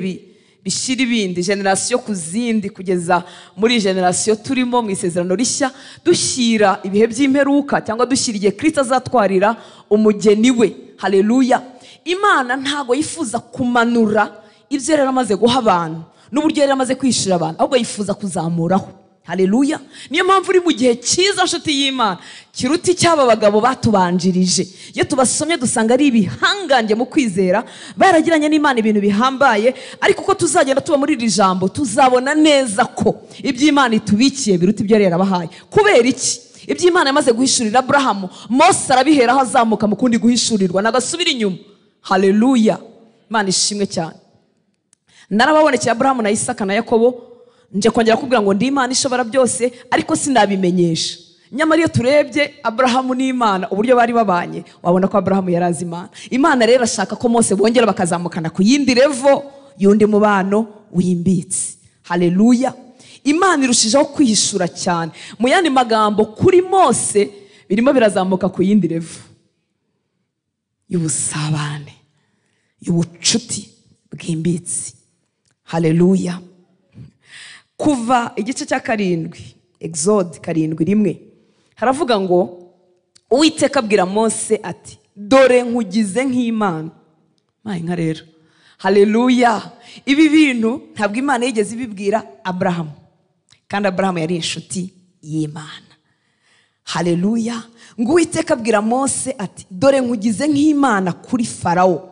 bishira ibindi generation ku zindi kugeza muri generation turimo mu isezerano rishya, dushyira ibihe by'imperuka cyangwa dushyira igihe Kristo azatwarira umugeni we. Haleluya. Imana ntago yifuza kumanura ibyo yari amaze guha abantu n'uburyo yari amaze kwishira abantu, ahubwo yifuza kuzamuraho. Haleluya. Niyo mpamvu uri mu gihe cyiza nshuti y'Imana, kiruti cy'aba bagabo batubanjirije. Iyo tubasomye dusanga ari ibihangange mu kwizera, baragiranye n'Imana ibintu bihambaye, ariko uko tuzagenda tuba muri iri jambo tuzabona neza ko iby'Imana itubikiye biruti ibyo yari yarabahaye. Kubera iki? Iby'Imana yamaze guhishurira Abrahamu, Mose arabiheraho azamuka mu kundi guhishurirwa nagasubira inyuma. Haleluya. Imana ishimwe cyane. Narababonekeye Abrahamu na Isaka na Yakobo, nje kongera kubwira ngo ndi Imana ishobora byose, ariko sinabimenyesha. Nyamara iyo turebye Abrahamu n'Imana uburyo bari babanye, wabona ko Abrahamu yarazi Imana. Imana rero ashaka ko Mose bongera bakazamukana ku yindi level y'undi mubano wimbitse. Haleluya. Imana irushijeho kwihishura cyane. Mu yandi magambo, kuri Mose birimo birazamuka ku yindi level y'ubusabane, y'ubucuti bwimbitse. Haleluya. Kuva igice cya 7, Exode 7:1, haravuga ngo Uwiteka abwira Mose ati dore nkugize nk'Imana. Nka rero. Haleluya. Ibi bintu ntabwo Imana yigeze ibibwira Abrahamu, kandi Abrahamu yari inshuti y'Imana. Haleluya. Ngo Uwiteka abwira Mose ati dore nkugize nk'Imana kuri Farawo,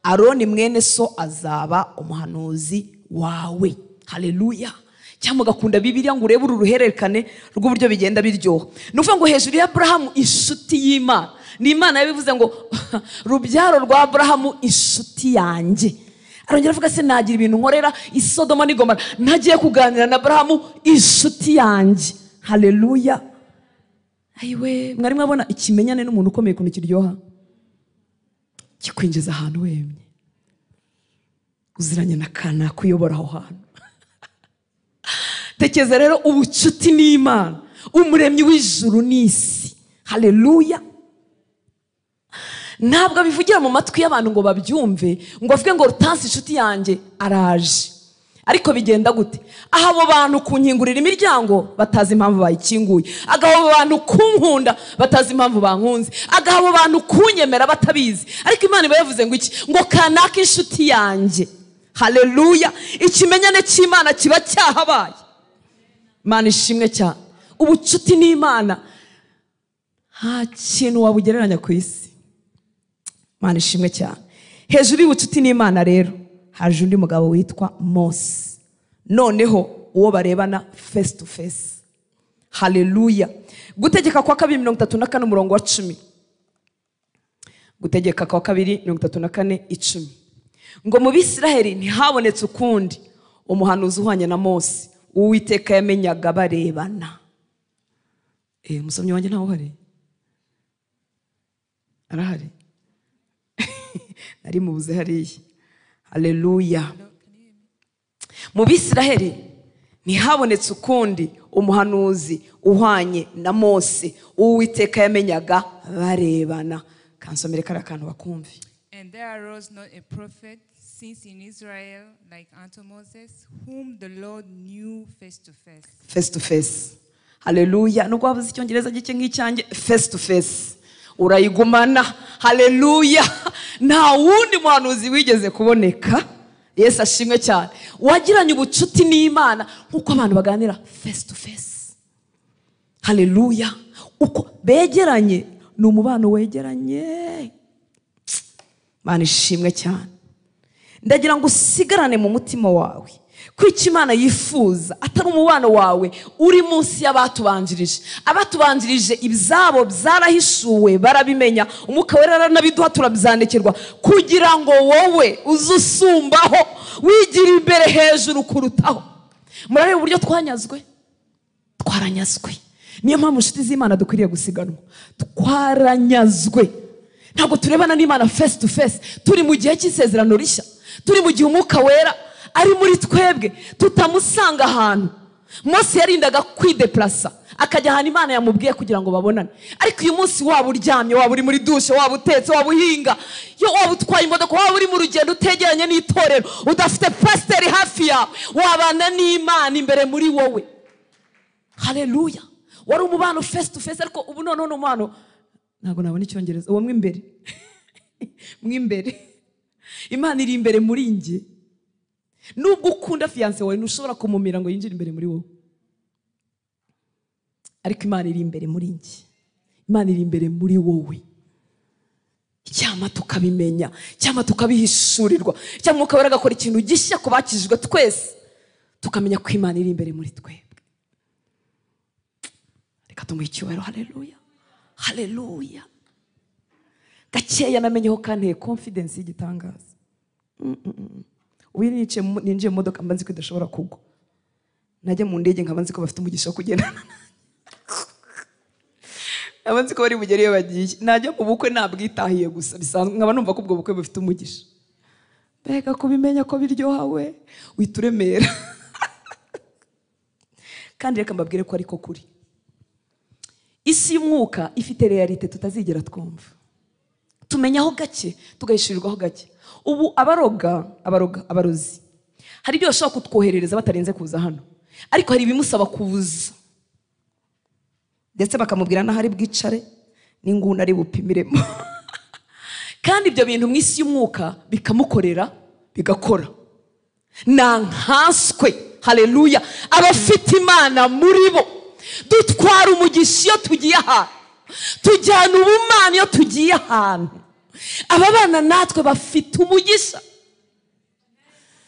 Aroni mwene so azaba umuhanuzi wawe. Haleluya. Cyangwa gakunda Bibiliya ngo urebe uruhererekane rw'uburyo bigenda biryoha. Nuvuga ngo hejuru ya Abrahamu inshuti y'Imana, ni Imana yabivuze ngo rubyaro rwa Abrahamu inshuti yanjye. Arongera avuga se nagira ibintu nkorera i Sodoma n'i Gomora ntagiye kuganira na Abrahamu inshuti yanjye. Haleluya. Ayiwe, mwari mwabona ikimenyane n'umuntu ukomeye kuntu kiryoha, kikwinjiza ahantu wemye, uziranye na kana kuyobora aho hantu. Tekeza rero ubucuti n'Imana, umuremyi w'ijuru n'isi. Haleluya. Ntabwo abivugira mu matwi y'abantu ngo babyumve, ngo avuge ngo Rutansi inshuti yanjye araje. Ariko bigenda gute? Aha abo bantu kunkingurira imiryango batazi impamvu bayikinguye, agaho abo bantu kunkunda batazi impamvu bankunze, agaho abo bantu kunyemera batabizi, ariko Imana iba yavuze ngo iki? Ngo kanaka inshuti yanjye. Haleluya. Ikimenyane cy'Imana kiba cyahabaye. Imana ishimwe cyane. Ubucuti n'Imana nta kintu wabugereranya ku isi. Imana ishimwe cyane. Hejuru y'ubucuti n'Imana rero haje undi mugabo witwa Mose. Noneho uwo barebana face to face. Haleluya. Gutegeka kwa 2:34 umurongo wa 10. Gutegeka kwa 2:34:10. Ngo mu Bisiraheli ntihabonetse ukundi umuhanuzi uhwanye na Mose, Uwiteka yamenyaga barebana. Musomyi wanjye ntaho hari? Arahari? Nari mubuze hariya. Haleluya. Mu Bisiraheli ntihabonetse ukundi umuhanuzi uhwanye na Mose, Uwiteka yamenyaga barebana. Kansomere kara kantu bakumve. And there arose not a prophet since in Israel like unto Moses, whom the Lord knew face to face. Face to face. Haleluya. Nubwo wavuze icyongereza gike nk'icyanjye, face to face urayigumana. Haleluya. Nta wundi muhanuzi wigeze kuboneka, Yesu ashimwe cyane, wagiranye ubucuti n'Imana nkuko abantu baganira face to face. Haleluya. Uko begeranye ni umubano wegeranye. Mana ishimwe cyane. Ndagira ngo usigarane mu mutima wawe ko icyo Imana yifuza atari umubano wawe uri munsi y'abatubanjirije. Abatubanjirije ibyabo byarahishuwe, barabimenya, Umwuka Wera aranabiduha turabyandikirwa kugira ngo wowe uzusumbaho wigira imbere hejuru kurutaho. Murareba uburyo twanyazwe, twaranyazwe. Niyo mpamvu inshuti z'Imana dukwiriye gusiganwa. Twaranyazwe. Ntabwo turebana n'Imana face to face. Turi mu gihe cy'isezerano rishya, turi mu gihe Umwuka Wera ari muri twebwe, tutamusanga ahantu. Mose yarindaga kwideplasa akajya ahantu Imana yamubwiye kugira ngo babonane. Ariko uyu munsi waba uryamye, waba uri muri dushe, waba utetse, waba uhinga, yo waba utwaye imodoka, waba uri mu rugendo utegeranye n'itorero, udafite pasiteri hafi yawe, wabana n'Imana imbere muri wowe. Haleluya. Wari umubano face to face, ariko ubu noneho umubano ntabwo nabona icyongereza, uwo mwimbere mwimbere. Imana iri imbere muri njye. Nubwo ukunda fiance wawe ntushobora kumumira ngo yinjire imbere muri wowe, ariko Imana iri imbere muri njye. Imana iri imbere muri wowe. Cyama tukabimenya, cyama tukabihishurirwa, cyama Umwuka Wera agakora ikintu gishya ku bakijijwe twese, tukamenya ko Imana iri imbere muri twebwe. Reka tumuhe icyubahiro. Haleluya. Haleluya. Gakeya namenyeho kanteye confidence y'igitangaza. Ubu ninjiye mu modoka mbanzi ko idashobora kugwa. Najya mu ndege nkabanzi ko bafite umugisha wo kugendana. Abanzi ko bari bugere iyo bagiye. Najya mu bukwe nabwitahiye gusa bisanzwe, nkaba numva ko ubwo bukwe bufite umugisha. Bega kubimenya ko biryohawe wituremera. Kandi reka mbabwire ko ariko kuri. Isi y'umwuka ifite realite tutazigera twumva. Tumenyaho gake, tugahishirirwaho gake. Ubu abarozi hari ibyo bashaka kutwoherereza batarenze kuza hano, ariko hari ibimusaba kuza, ndetse bakamubwira n'ahari bwicare n'inguni ari bupimiremo. Kandi ibyo bintu mu isi y'umwuka bikamukorera, bigakora. Nankaswe. Haleluya. Abafite Imana muri bo dutwara umugisha iyo tugiye ahantu, tujyana ubumana iyo tugiye ahantu. Aba bana natwe bafite umugisha,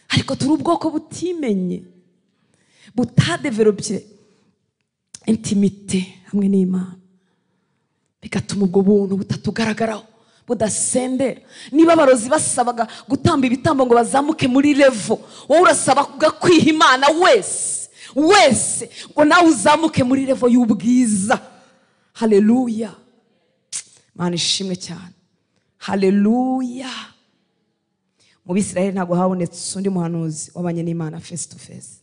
ariko turi ubwoko butimenye, butadevelopye intimite hamwe n'Imana, bigatuma ubwo buntu butatugaragaraho, budasendera. Niba abarozi basabaga gutamba ibitambo ngo bazamuke muri level, wowe urasaba kwiha Imana wese ngo nawe uzamuke muri level y'ubwiza. Haleluya. Mana ishimwe cyane. Haleluya. Mu Bisiraheli ntabwo habonetse undi muhanuzi wabanye n'Imana face to face.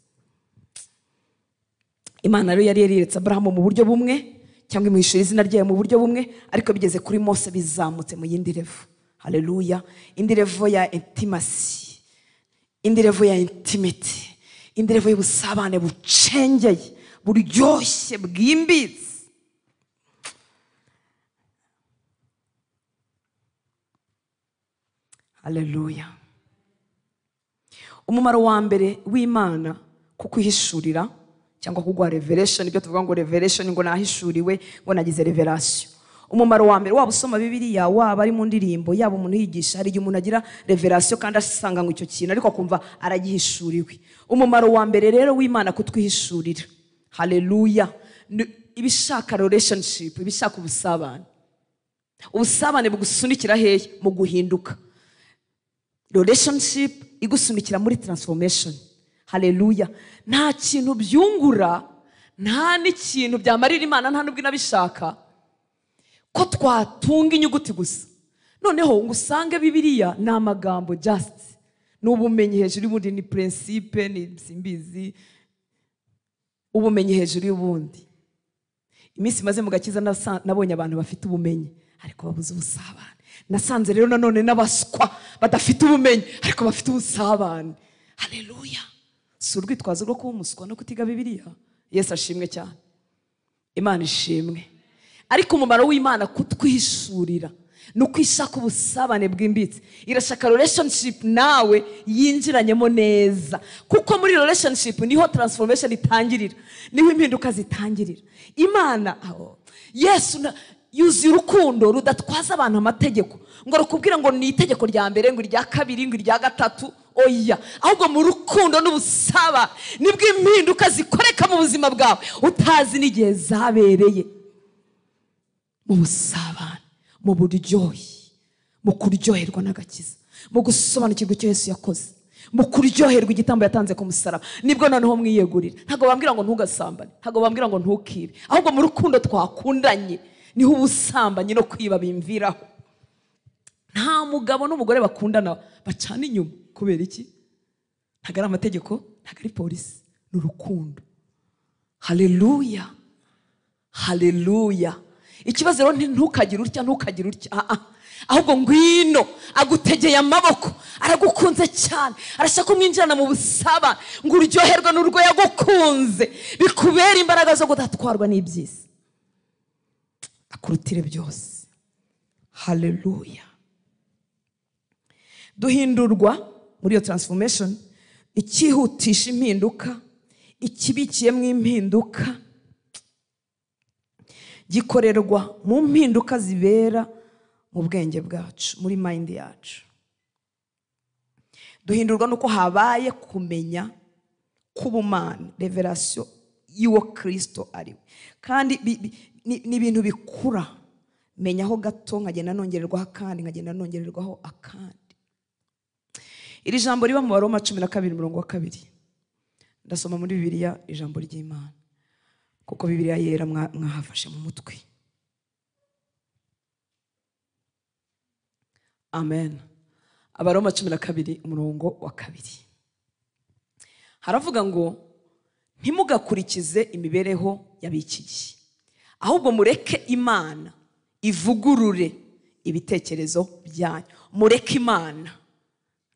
Imana rero yari yeretse Abrahamu mu buryo bumwe, cyangwa imuhishura izina ryayo mu buryo bumwe, ariko bigeze kuri Mose bizamutse mu yindi level. Haleluya. Indi level ya intimacy, indi level ya intimity, indi level y'ubusabane bucengeye, buryoshye, bwimbitse. Haleluya. Umumaro wa mbere w'Imana kukwihishurira cyangwa kugwa revelation, ibyo tuvuga ngo revelation ngo nahishuriwe, ngo nagize revelation. Umumaro wa mbere, waba usoma Bibiliya, waba ari mu ndirimbo, yaba umuntu yigisha, hari igihe umuntu agira revelation kandi asanga ngo icyo kintu ariko akumva aragihishuriwe. Umumaro wa mbere rero w'Imana kutwihishurira, haleluya, ibishaka relationship, ibishaka ubusabane. Ubusabane bugusunikira hehe? Mu guhinduka. Relationship igusunikira muri transformation. Hallelujah. Nta kintu byungura, nta n'ikintu byamarira Imana, nta nubwo inabishaka ko twatunga inyuguti gusa. Noneho ngusange Bibiliya ni amagambo just, n'ubumenyi hejuru y'ubundi, ni principe, ni simbizi, ubumenyi hejuru y'ubundi. Iminsi maze mu gakiza nabonye abantu bafite ubumenyi ariko babuze ubusabane. Nasanze rero nanone n'abaswa badafite ubumenyi ariko bafite ubusabane. Haleluya. Si urwitwazo rwo kuba umuswa no kutiga Bibiliya. Yesu ashimwe cyane, Imana ishimwe. Ariko umumaro w'Imana kutwihishurira no kwishaka ubusabane bwimbitse. Irashaka relationship nawe yinjiranyemo neza, kuko muri relationship niho transformation itangirira, niho impinduka zitangirira. Imana Yesu yuzuye urukundo rudatwaza abantu amategeko ngo rukubwira ngo ni itegeko rya mbere, ngo irya kabiri, ngo irya gatatu. Oya, ahubwo mu rukundo n'ubusaba nibwo impinduka zikoreka mu buzima bwawe utazi n'igihe zabereye. Mu busabane, mu buryohe, mu kuryoherwa n'agakiza, mu gusobanukirwa icyo Yesu yakoze, mu kuryoherwa igitambo yatanze ku musaraba, nibwo noneho mwiyegurira. Ntago bambwira ngo ntugasambane, ntago bambwira ngo ntukibe, ahubwo mu rukundo twakundanye niho ubusambanyi no kwiba bimviraho. Nta mugabo n'umugore bakundana bacana inyuma kubera iki? Ntago ari amategeko, ntago ari polisi, ni urukundo. Haleluya, haleluya. Ikibazo rero ntukagire utya, ntukagire utya. Ahubwo ngwino agutegeye amaboko, aragukunze cyane, arashaka kumwinjirana mu busaba ngo uryoherwe n'urwo yagukunze, bikubera imbaraga zo kudatwarwa n'ibyisi, akurutire byose. Haleluya. Duhindurwa muri iyo transformation, ikihutisha impinduka, ikibikiyemo impinduka, gikorerwa mu mpinduka zibera mu bwenge bwacu, muri mind yacu. Duhindurwa nuko habaye kumenya k'ubumana, revelation y'uwo Kristo ari we. Kandi ni ibintu bikura, menyaho gato nkagenda nongererwaho akandi, nkagenda nongererwaho akandi. Iri jambo riba mu Baroma 12:2. Ndasoma muri Bibiliya ijambo ry'Imana, kuko Bibiliya yera mwahafashe mu mutwe. Amen. Abaroma 12:2. Haravuga ngo ntimugakurikize imibereho y'abikigiye, ahubwo mureke Imana ivugurure ibitekerezo byanyu. Mureke Imana.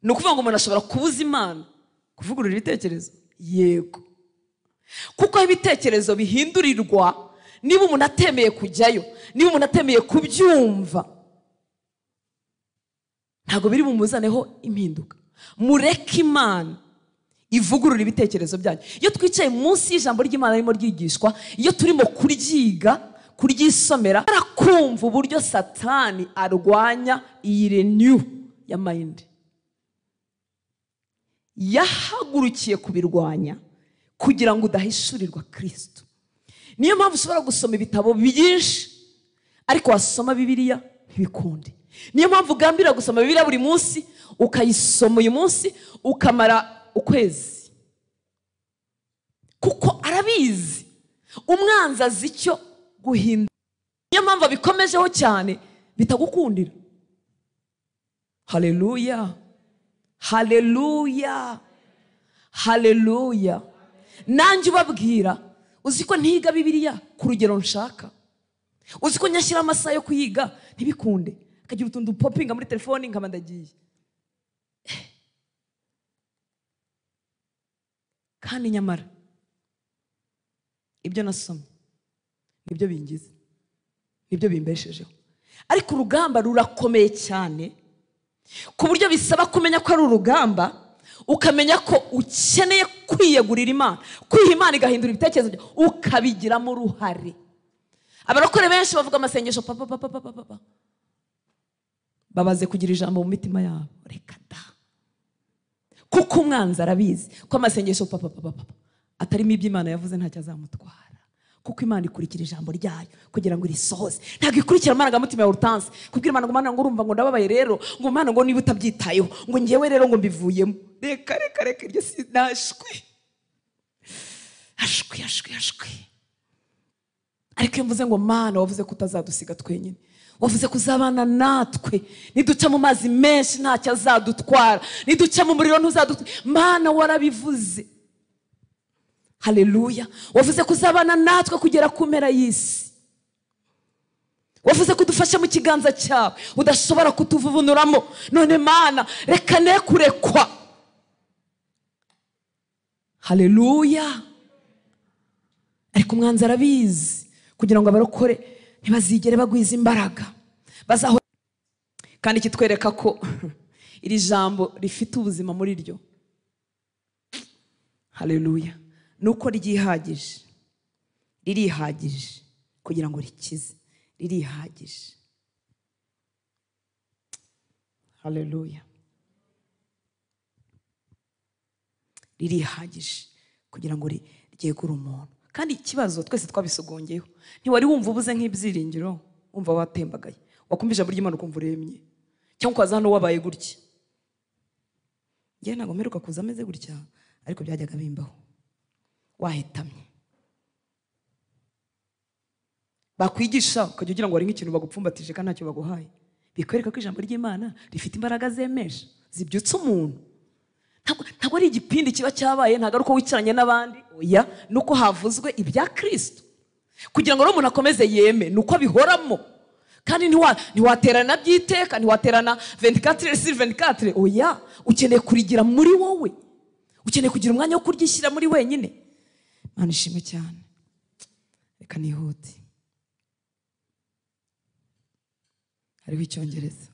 Ni ukuvuga ngo umuntu ashobora kubuza Imana kuvugurura ibitekerezo? Yego. Kuko ibitekerezo bihindurirwa niba umuntu atemeye kujyayo, niba umuntu atemeye kubyumva, ntago biri bumuzaneho impinduka. Mureke Imana ivugurura ibitekerezo byanyu. Iyo twicaye munsi y'ijambo ry'Imana arimo ryigishwa, iyo turimo kuryiga, kuryisomera, arakumva uburyo Satani arwanya iyi renew ya mind. Yahagurukiye kubirwanya kugira ngo udahishurirwa Kristo. Niyo mpamvu ushobora gusoma ibitabo byinshi ariko wasoma Bibiliya ntibikunde. Niyo mpamvu ugambira gusoma Bibiliya buri munsi, ukayisoma uyu munsi ukamara ukwezi, kuko arabizi umwanzi azi icyo guhindura. Niyo mpamvu abikomejeho cyane bitagukundira. Haleluya, haleluya, haleluya. Nanjye ubabwira, uziko ntiga Bibiliya ku rugero nshaka, uziko nyashyira amasaha yo kuyiga ntibikunde, akagira utuntu popinga muri telefoni nkaba ndagiye. Kandi nyamara ibyo nasomye nibyo bingize, nibyo bimbeshejeho. Ariko urugamba rurakomeye cyane, ku buryo bisaba kumenya ko ari urugamba, ukamenya ko ukeneye kwiyegurira Imana, kwiha Imana igahindura ibitekerezo byawe, ukabigiramo uruhare. Abarokore benshi bavuga amasengesho papa, babaze kugira ijambo mu mitima yabo. Reka da, kuko umwanzi arabizi ko amasengesho papa atarimo ibyo Imana yavuze ntacyo azamutwara, kuko Imana ikurikira ijambo ryayo kugira ngo irisohoze. Ntabwo ikurikira amarangamutima ya Hortense kubwira Imana ngo Mana ngo urumva ngo ndababaye rero ngo Mana ngo niba utabyitayeho ngo ngewe rero ngo mbivuyemo. Reka iryo sinashwe. Ashwi. Ariko iyo mvuze ngo Mana wavuze ko utazadusiga twenyine, wavuze kuzabana natwe, niduca mu mazi menshi ntacyo azadutwara, niduca mu muriro ntuzadutwara. Mana warabivuze. Haleluya. Wavuze kuzabana natwe kugera ku mpera y'isi. Wavuze kudufasha mu kiganza cyawe udashobora kutuvunuramo. None Mana reka ne kurekwa. Haleluya. Ariko umwanzi arabizi kugira ngo abarokore ntibazigere bagwiza imbaraga bazaho. Kandi kitwereka ko iri jambo rifite ubuzima muri ryo. Haleluya. Nuko ryihagije, ririhagije kugira ngo rikize, ririhagije. Haleluya. Ririhagije kugira ngo ryegure umuntu. Kandi ikibazo twese twabisugongeyeho. Ntiwari wumva ubuze nk'ibyiringiro, wumva watembagaye, wakumva ijambo ry'Imana ukumva uremye, cyangwa ukaza hano wabaye gutya. Ngewe ntabwo mperuka kuza ameze gutya, ariko byajyaga bimbaho. Wahetamye, bakwigisha ukajya ugira ngo ari nk'ikintu bagupfumbatije kandi ntacyo baguhaye. Bikwereka ko ijambo ry'Imana rifite imbaraga zemesha zibyutsa umuntu. Ntabwo ari igipindi kiba cyabaye, ntabwo ari uko wicaranye n'abandi. Oya, nuko havuzwe ibya Kristo kugira ngo umuntu akomeze yeme, nuko bihoramo. Kandi ntiwaterana byiteka, ntiwaterana 24/24. Oya, ukeneye kurigira muri wowe, ukeneye kugira umwanya wo kuryishyira muri wenyine. Mana ishimwe cyane. Reka nihute. Hariho Icyongereza.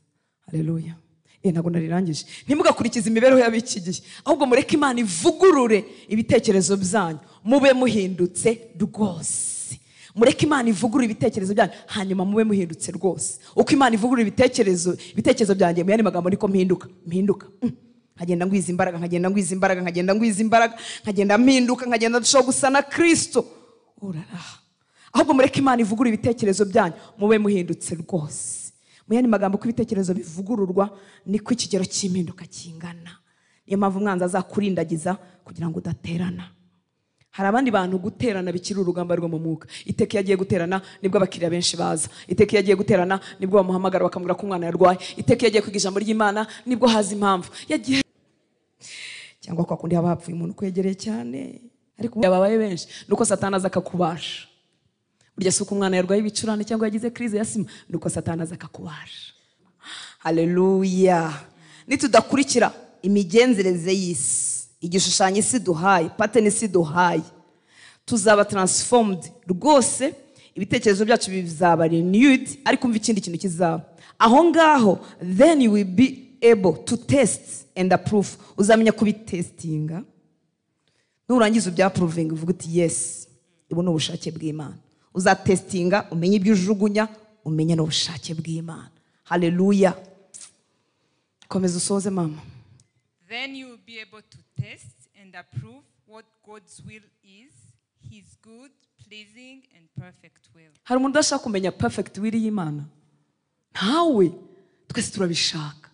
Haleluya. Ntabwo narirangije. Ntimugakurikize imibereho y'abiki gihe, ahubwo mureke Imana ivugurure ibitekerezo byanyu, mube muhindutse rwose. Mureke Imana ivugurure ibitekerezo byanyu, hanyuma mube muhindutse rwose. Uko Imana ivugurure ibitekerezo byanjye, mu yandi magambo niko mpinduka. Nkagenda ngwiza imbaraga, nkagenda mpinduka, nkagenda ndushaho gusa na Kristo. Ahubwo mureke Imana ivugurure ibitekerezo byanyu, mube muhindutse rwose. Mu yandi magambo ko ibitekerezo bivugururwa niko ikigero cy'impinduka kingana. Niyo mpamvu umwanzi azakurindagiza kugira ngo udaterana. Hari abandi bantu guterana bikiri urugamba rwo mu mwuka. Iteka yagiye guterana nibwo abakiriya benshi baza. Iteka yagiye guterana nibwo bamuhamagara bakamubwira ko umwana yarwaye. Iteka yagiye kwiga ijambo ry'Imana nibwo haza impamvu. Yagiye cyangwa kwa kundi haba hapfuye umuntu kwegereye cyane. Ariko yababaye benshi nuko Satani aza akakubasha. Burya suko umwana yarwaye ibicurane cyangwa yagize crise ya sima, nuko Satani aza akakubasha. Haleluya. Nitudakurikira imigenzereze y'isi, igishushanyo isi duhaye, pattern isi duhaye, tuzaba transformed rwose. Ibitekerezo byacu bizaba renewed. Ariko umva ikindi kintu kizaba aho ngaho, then you will be able to test and approve. Uzamenya kubitestinga, nurangiza ubya proving uvuga uti yes, ibo no bushake bw'Imana. Uzatestinga umenye ibyo ujugunya, umenye no bushake bw'Imana. Haleluya. Komeza usoze mama. Then you will be able to test and approve what God's will is, his good, pleasing and perfect will. Hari umuntu udashaka kumenya perfect will y'Imana? Ntawe. Twese turabishaka,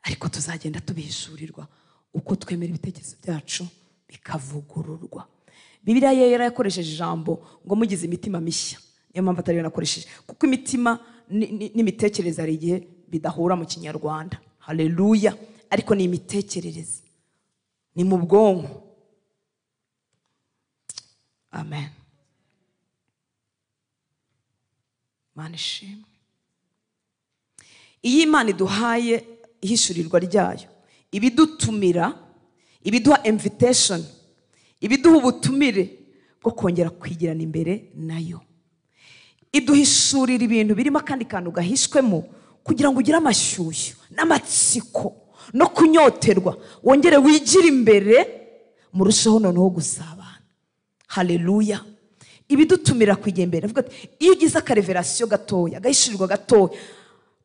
ariko tuzagenda tubihishurirwa uko twemera ibitekerezo byacu bikavugururwa. Bibiliya yera yakoresheje ijambo ngo mugize imitima mishya. Niyo mpamvu atari yo nakoresheje, kuko imitima n'imitekerereze ari igihe bidahura mu Kinyarwanda. Haleluya. Ariko ni imitekerereze, ni mu bwonko. Amen. Mana ishimwe. Iyi Imana iduhaye ihishurirwa ryayo, ibidutumira, ibiduha invitation, ibiduha ubutumire bwo kongera kwigirana imbere nayo. Iduhishurira ibintu birimo kandi kantu gahishwemo kugira ngo ugire amashyushyu n'amatsiko no kunyoterwa, wongere wigire imbere murushaho noneho gusabana. Haleluya. Ibidutumira kwijya imbere. Avuga ati iyo ugize akareverasiyo gatoya, gahishurirwa gatoya,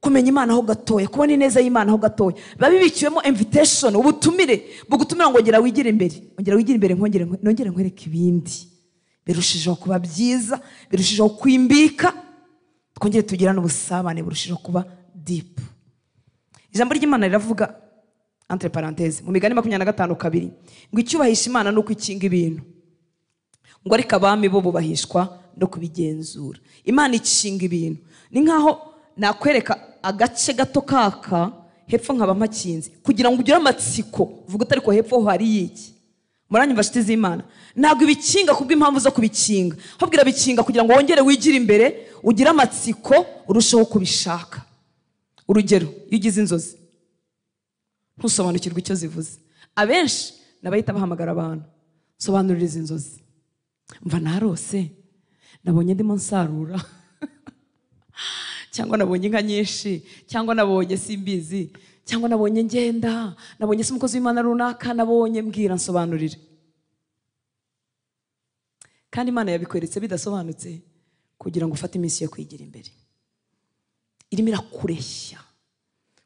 kumenya Imana aho gatoya, kubona ineza y'Imana aho gatoya, babibikiwemo invitation, ubutumire bugutumira ngo ngera wigire imbere, ngera wigire imbere, nongere nkwereke ibindi birushijeho kuba byiza, birushijeho kwimbika, twongere tugirane ubusabane burushijeho kuba deep. Ijambo ry'Imana riravuga entre parenthèses mu Migani 25:2 ngo icyubahisha Imana nuko ikinga ibintu, ngo ariko abami bo bubahishwa no kubigenzura. Imana ikinga ibintu. Ni nkaho nakwereka agace gato kaka hepfo nkaba mpakinze kugira ngo ugire amatsiko uvuga utari ko hepfo ho hari iki. Muranyumva nshuti z'Imana? Ntabwo ibikinga kubw'impamvu zo kubikinga, ahubwo bikinga kugira ngo wongere wigire imbere, ugire amatsiko, urusheho kubishaka. Urugero, iyo ugize inzozi ntusobanukirwe icyo zivuze. Abenshi nabahita bahamagara abantu, sobanurira izi nzozi. Mva narose, nabonye ndimo nsarura cyangwa nabonye inka nyinshi, cyangwa nabonye simbizi, cyangwa nabonye ngenda, nabonye se umukozi w'Imana runaka, nabonye mbwira nsobanurire. Kandi Imana yabikweretse bidasobanutse kugira ngo ufate iminsi yo kwigira imbere. Irimo irakureshya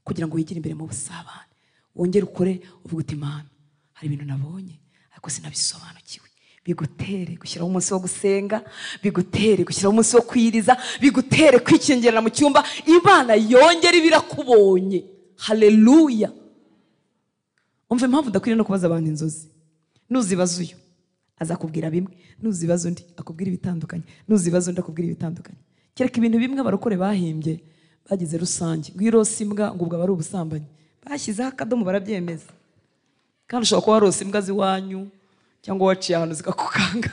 kugira ngo wigire imbere mu busabane, wongere ukore uvuga uti Imana hari ibintu nabonye ariko sinabisobanukiwe. Bigutere gushyiraho umunsi wo gusenga, bigutere gushyiraho umunsi wo kwiriza, bigutere kwikingerera mu cyumba, Imana yongere ibirakubonye. Haleluya. Umva impamvu ndakwiriye no kubaza abantu inzozi. Nuzibaza uyu azakubwira bimwe, nuzibaza undi akubwira ibitandukanye, nuzibaza undi akubwira ibitandukanye. Kereka ibintu bimwe abarokore bahimbye bagize rusange, ngo irose imbwa ngo ubwo ari ubusambanyi, bashyizeho akadomo barabyemeza. Kandi ushobora kuba warose imbwa ziwanyu cyangwa waciye ahantu zikakukanga.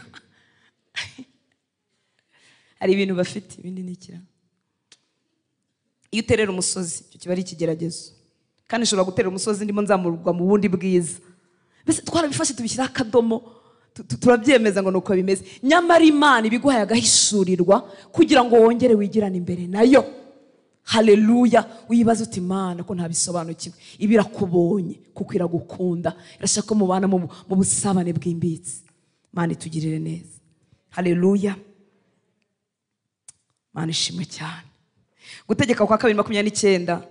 Hari ibintu bafite, ibindi nikira. Iyo uterera umusozi icyo kiba ari ikigeragezo, kandi ushobora gutera umusozi ndimo nzamurwa mu bundi bwiza. Mbese twarabifashe tubishyiraho akadomo, turabyemeza ngo nuko bimeze. Nyamara Imana ibiguhaye agahishurirwa kugira ngo wongere wigirane imbere nayo. Haleluya. Wibaza uti Imana ko ntabisobanukiwe, ibirakubonye kuko iragukunda, irashaka ko mubana mu busabane bwimbitse. Imana itugirire neza. Haleluya. Imana ishimwe cyane. Gutegeka kwa 2:29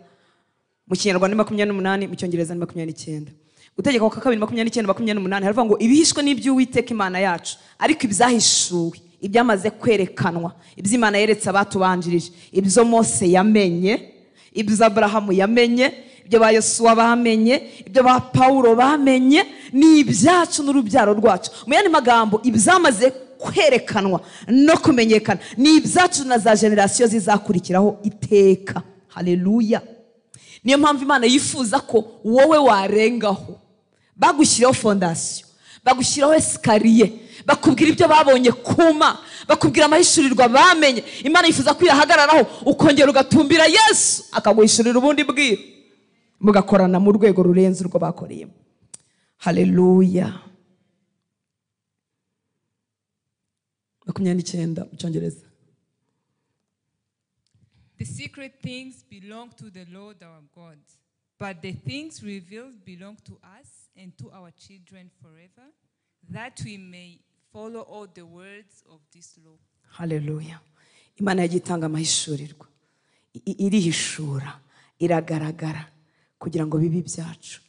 mu Kinyarwanda 28, mu Cyongereza 29. Gutegeka kwa 2:29-28 haravuga ngo ibihishwe n'iby'Uwiteka Imana yacu, ariko ibyahishuwe, ibyamaze kwerekanwa, iby'Imana yeretse abatubanjirije, ibyo Mose yamenye, ibyo Abrahamu yamenye, ibyo ba Yosuwa bamenye, ibyo ba Paulo bamenye, ni ibyacu n'urubyaro rwacu. Mu yandi magambo, ibyamaze kwerekanwa no kumenyekana ni ibyacu na za generasiyo zizakurikiraho iteka. Haleluya. Niyo mpamvu Imana yifuza ko wowe warengaho. Bagushyiraho fondasiyo, bagushyiraho esikariye, bakubwira ibyo babonye kuma, bakubwira amahishurirwa bamenye. Imana yifuza ko irahagararaho ukongera ugatumbira Yesu akaguhishurira ubundi bwira, mugakorana mu rwego rurenze urwo bakoreyemo. Haleluya. 29 mu Cyongereza. The secret things belong to the Lord our God, but the things revealed belong to us and to our children forever, that we may follow all the words of this law. Haleluya. Imana yagitanga amahishurirwa, irihishura, iragaragara kugira ngo bibi byacu.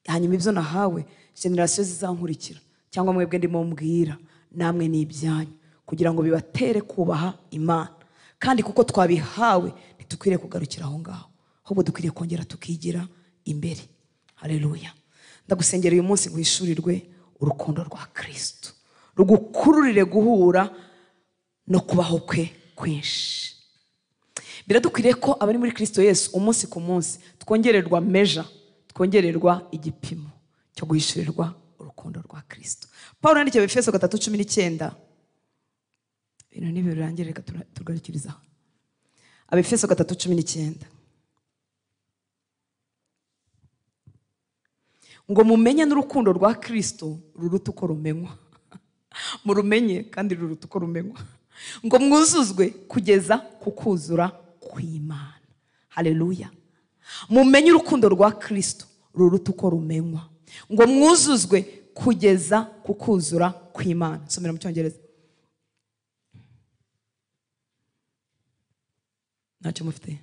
Hanyuma ibyo nahawe generasiyo zizankurikira cyangwa mwebwe ndimo mbwira namwe ni ibyanyu, kugira ngo bibatere kubaha Imana. Kandi kuko twabihawe ntitukwiriye kugarukira aho ngaho, ahubwo dukwiriye kongera tukigira imbere. Haleluya. Ndagusengera uyu munsi guhishurirwe urukundo rwa Kristo, rugukururire guhura no kubaho kwe kwinshi. Biradukwiriye ko abari muri Kristo Yesu umunsi ku munsi twongererwa measure, twongererwa igipimo cyo guhishurirwa urukundo rwa Kristo. Paulo yandikiye Efeso 3:19. Ibintu nibirangira reka tugarukiriza. Efeso 3:19. Ngo mumenye n'urukundo rwa Kristo ruruta uko rumenywa. Murumenye kandi ruruta uko rumenywa. Ngo mwuzuzwe kugeza ku kuzura kw'Imana. Haleluya. Mumenye urukundo rwa Kristo ruruta uko rumenywa. Ngo mwuzuzwe kugeza ku kuzura kw'Imana. Somera mu Cyongereza. Ntacyo mufite?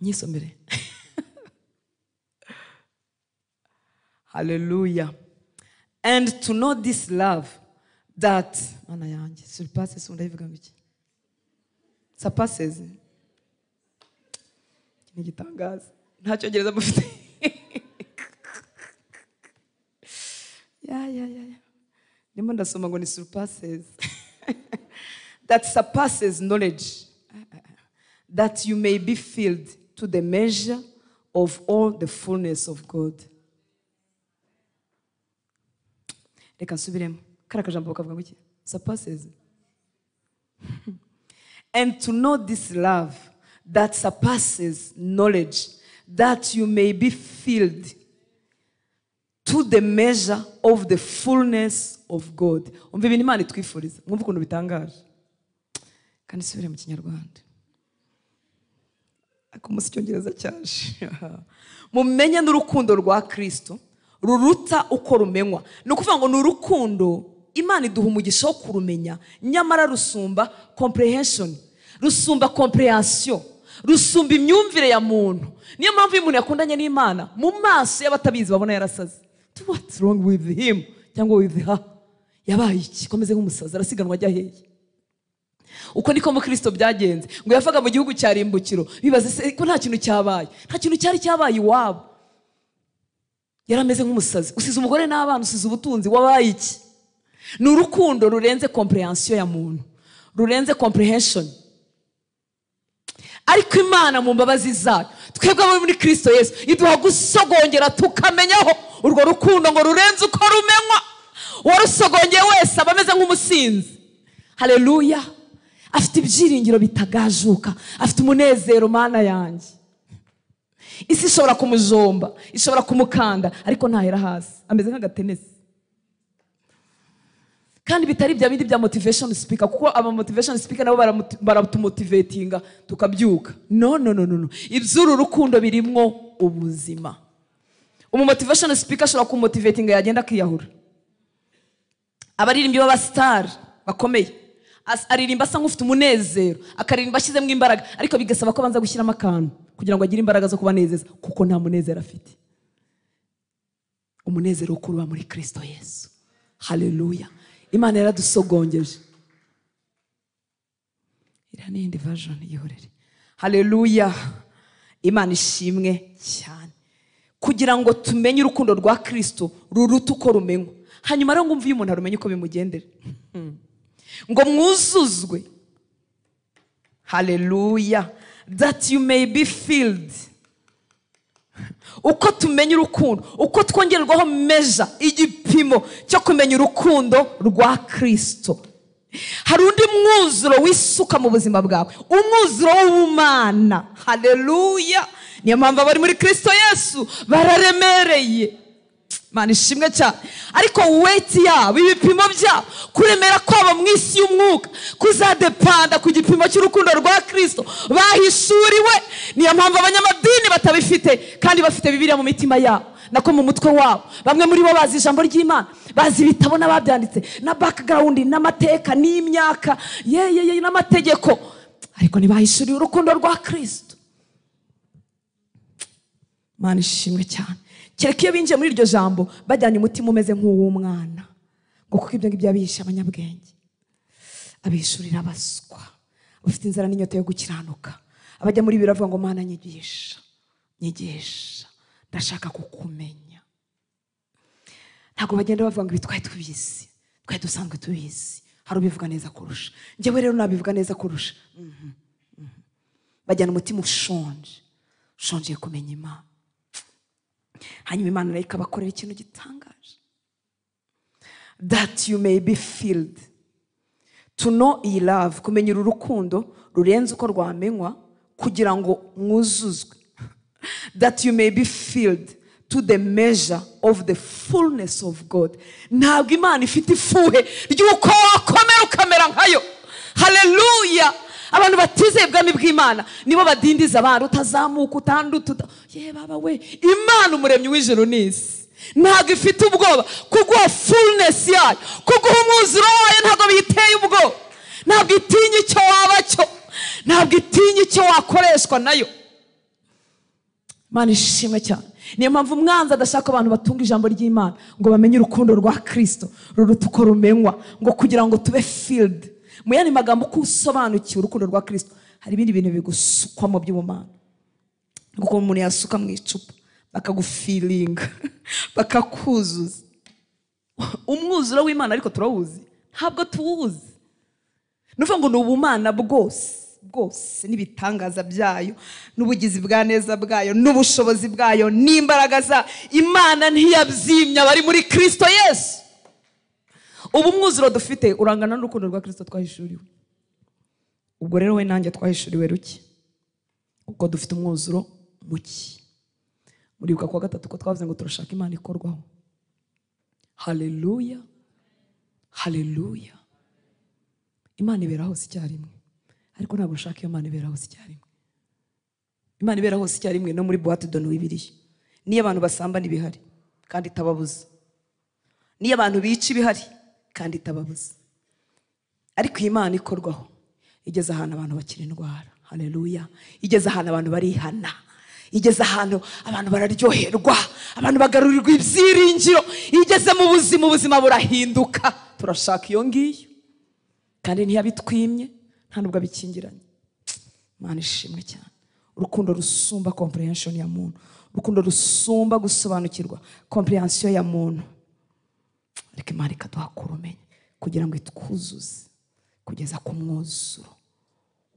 Nyisomere. Hallelujah. And to know this love that mana yanjye surpasses ndayivuga ngo iki surpasses ni gitangaza nta cyongereza mufite ya ndimo ndasoma ngo ni surpasses that surpasses knowledge that you may be filled to the measure of all the fullness of God. Reka nsubiremo kara kajambo bakavuga ngo iki surpasses and to know this love that surpasses knowledge that you may be filled to the measure of the fullness of God. Umva ibintu Imana itwifuriza mwumva ukuntu bitangaje kandi subire mu Kinyarwanda ako musi cyongereza cyaje mumenye n'urukundo rwa Kristo ruruta uko rumenywa ni ukuvuga ngo n'urukundo Imana iduha umugisha wo kurumenya nyamara rusumba comprehension rusumba comprehension rusumba imyumvire ya muntu niyo mpamvu umuntu yakundanye n'Imana mu maso y'abatabizi babona yarasaze what's wrong with him cyangwa with her yabaye iki komeze nk'umusaza arasiganwa ajya hehe uko niko mu Kristo byagenze ngo yavaga mu gihugu cya rimbukiro bibaze ko nta kintu cyabaye nta kintu cyari cyabaye iwabo yarameze nk'umusazi usize umugore n'abana usize ubutunzi wabaye iki ni urukundo rurenze comprehension ya muntu rurenze comprehension ariko Imana mu mbabazi zayo twebwe abo muri Kristo Yesu iduha gusogongera tukamenyaho urwo rukundo ngo rurenze uko rumenywa warusogongeye wese abameze nk'umusinzi haleluya afite ibyiringiro bitagajuka afite umunezero mana yanjye isi ishobora kumujomba ishobora kumukanda ariko ntahera hasi ameze nk'agatenesi kandi bitari bya bindi bya motivation speaker kuko aba motivation speaker nabo baratumotivatinga tukabyuka no iby'uru rukundo birimwo ubuzima motivation speaker ashobora kumotivatinga yagenda akiyahura abaririmbyi baba star bakomeye aririmba asa nk'ufite umunezero akaririmba ashyizemo imbaraga ariko bigasaba ko banza gushyiramo akantu kugira ngo agire imbaraga zo kubanezeza kuko nta munezero afite umunezero ukuruba muri Kristo Yesu haleluya Imana yaradusogongeje ira n'indi version yihorere haleluya Imana ishimwe cyane kugira ngo tumenye urukundo rwa Kristo ruruta uko rumenywa hanyuma rero ngumva uyu muntu arumenye uko bimugendera ngo mwuzuzwe haleluya that you may be filled uko tumenya urukundo uko twongerwaho measure igipimo cyo kumenya urukundo rwa Kristo hari undi mwuzuro wisuka mu buzima bwawe umwuzuro w'ubumana haleluya niyo mpamvu abari muri Kristo Yesu bararemereye Mana ishimwe cyane ariko weight yabo ibipimo byabo kuremera kwabo mu isi y'umwuka kuzadepanda ku gipimo cy'urukundo rwa Kristo bahishuriwe niyo mpamvu abanyamadini batabifite kandi bafite Bibiliya mu mitima yabo nako mu mutwe wabo bamwe muri bo bazi ijambo ry'Imana bazi ibitabo n'ababyanditse na background n'amateka n'imyaka n'amategeko ariko ntibahishuriwe urukundo rwa Kristo Mana ishimwe cyane kereka iyo binjiye muri iryo jambo bajyanye umutima umeze nk'uw'umwana ngo kuko ibyo ngibyo abihisha abanyabwenge abihishurira abaswa bafite inzara n'inyota yo gukiranuka abajya muri biravuga ngo Mana nyigisha ndashaka kukumenya ntabwo bagenda bavuga ngo bitwaye tubizi twari dusanzwe tubizi hari ubivuga neza kurusha njyewe rero nabivuga neza kurusha bajyana umutima ushonje kumenya Imana hanyuma Imana nayo ikabakorera ikintu gitangaje that you may be filled to know iyi love kumenya uru rukundo rurenze uko rwamenywa kugira ngo mwuzuzwe that you may be filled to the measure of the fullness of God ntabwo Imana ifite ifuhe ry'uko wakomera ukamera nkayo haleluya abantu batizeye ubwami bw'Imana nibo badindiza abantu utazamuka utanduta baba we Imana umuremyi w'ijuru n'isi ntabwo ifite ubwoba kuguha fullness yayo kuguha umwuzuro wayo ntabwo biyiteye ubwoba ntabwo itinya icyo waba cyo ntabwo itinya icyo wakoreshwa nayo Imana ishimwe cyane. Niyo mpamvu umwanzi adashaka abantu batunga ijambo ry'Imana ngo bamenye urukundo rwa Kristo ruruta uko rumenywa, ngo kugira ngo tube filled. Mu yandi magambo, ko usobanukiwe urukundo rwa Kristo, hari ibindi bintu bigusukwamo by'ubumana. Nguko umuntu yasuka mu icupa bakagufilinga bakakuzuza umwuzuro w'Imana, ariko turawuzi? Ntabwo tuwuzi. Nuvuga ngo ni ubumana bwose n'ibitangaza byayo, n'ubugizi bwa neza bwayo, n'ubushobozi bwayo, n'imbaraga za Imana ntiyabyimya bari muri Kristo Yesu. Ubu mwuzuro dufite urangana n'urukundo rwa Kristo twahishuriwe. Ubwo rero we nanjye twahishuriwe ruki? Ubwo dufite umwuzuro muki. Muribuka kwa gatatu ko twavuze ngo turashaka Imana ikorwaho. Haleluya, haleluya. Imana ibera hose icyarimwe, ariko ntabwo nshaka iyo Imana ibera hose icyarimwe. Imana ibera hose icyarimwe no muri boîte de nuit Bibiliya. Niyo abantu basambana ibihari kandi itababuza, niyo abantu bica ibihari kandi itababuza, ariko Imana ikorwaho igeze ahantu abantu bakira indwara. Haleluya. Igeze ahantu abantu barihana, igeze ahantu abantu bararyoherwa, abantu bagarurirwa ibyiringiro, igeze mu buzima burahinduka. Turashaka iyo ngiyo, kandi ntiyabitwimye, nta nubwo abikingiranye. Imana ishimwe cyane. Urukundo rusumba comprehension ya muntu, urukundo rusumba gusobanukirwa comprehension ya muntu. Ariko Imana ikaduha kurumenye kugira ngo itwuzuze kugeza ku mwuzuro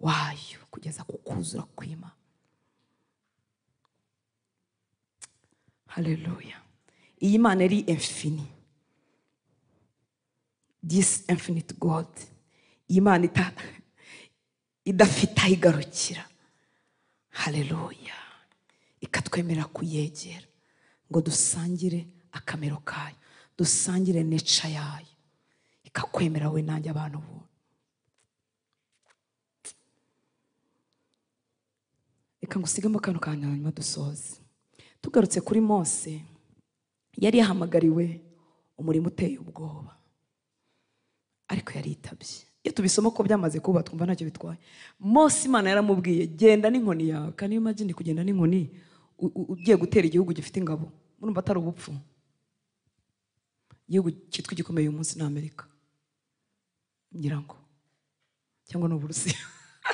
wayo, kugeza ku kuzura kw'Imana. Haleluya. Iyi Imana eri infini, this infinite God, Imana idafite aho igarukira. Haleluya. Ikatwemerera kuyegera ngo dusangire akamero kayo, dusangire nature yayo, ikakwemera we nanjye abantu bo. Reka ngusigemo kano kanya hanyuma dusoze. Tugarutse kuri Mose, yari yahamagariwe umurimo uteye ubwoba, ariko yaritabye. Iyo tubisoma ko byamaze kuba twumva ntacyo bitwaye. Mose Imana yaramubwiye genda n'inkoni yawe. Kandi imagine kugenda n'inkoni ugiye gutera igihugu gifite ingabo, murumva atari ubupfu? Igihugu cyitwa gikomeye uyu munsi ni Amerika, ngira ngo, cyangwa n'Uburusiya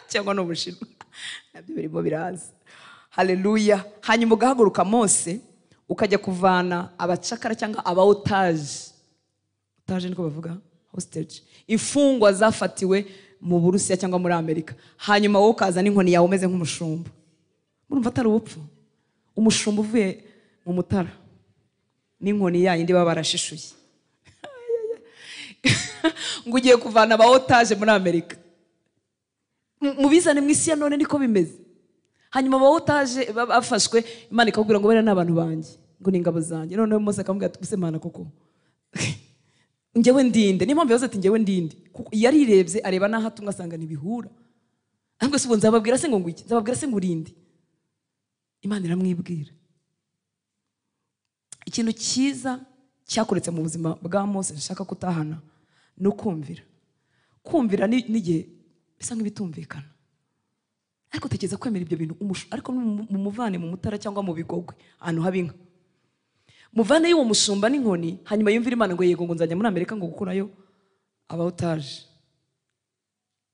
cyangwa n'Ubushinwa, nabyo birimo biraza. Haleluya. Hanyuma ugahaguruka Mose ukajya kuvana abacakara cyangwa abaotage. Otage niko bavuga, hostage, imfungwa zafatiwe mu Burusiya cyangwa muri Amerika. Hanyuma wowe ukaza n'inkoni yawe umeze nk'umushumba. Murumva atari ubupfu? Umushumba uvuye mu Mutara n'inkoni yayindi baba barashishuye ngo ugiye kuvana abaotage muri Amerika. Mubizane mu isi ya none niko bimeze. Hanyuma abaotage bafashwe, Imana ikabwira ngo bera n'abantu banjye, ngo ni ingabo zanjye. None Mose akamubwira ati use Mana koko njyewe ndinde. Niyo mpamvu yavuze ati njyewe ndinde, kuko yarirebye areba n'aho atumwe asanga ntibihura. Ahubwo se ubu nzababwira se ngo ngwiki, nzababwira se ngo urinde. Imana iramwibwira. Ikintu cyiza cyakoretse mu buzima bwa Mose nshaka kutahana no kumvira. Kumvira n'igihe bisa nk'ibitumvikana, ariko tekereza kwemera ibyo bintu ariko mumuvane mu Mutara cyangwa mu Bigogwe ahantu haba inka. Muvane y'uwo mushumba n'inkoni, hanyuma yumvira Imana ngo yego ngo nzajya muri Amerika ngo gukurayo abaotage.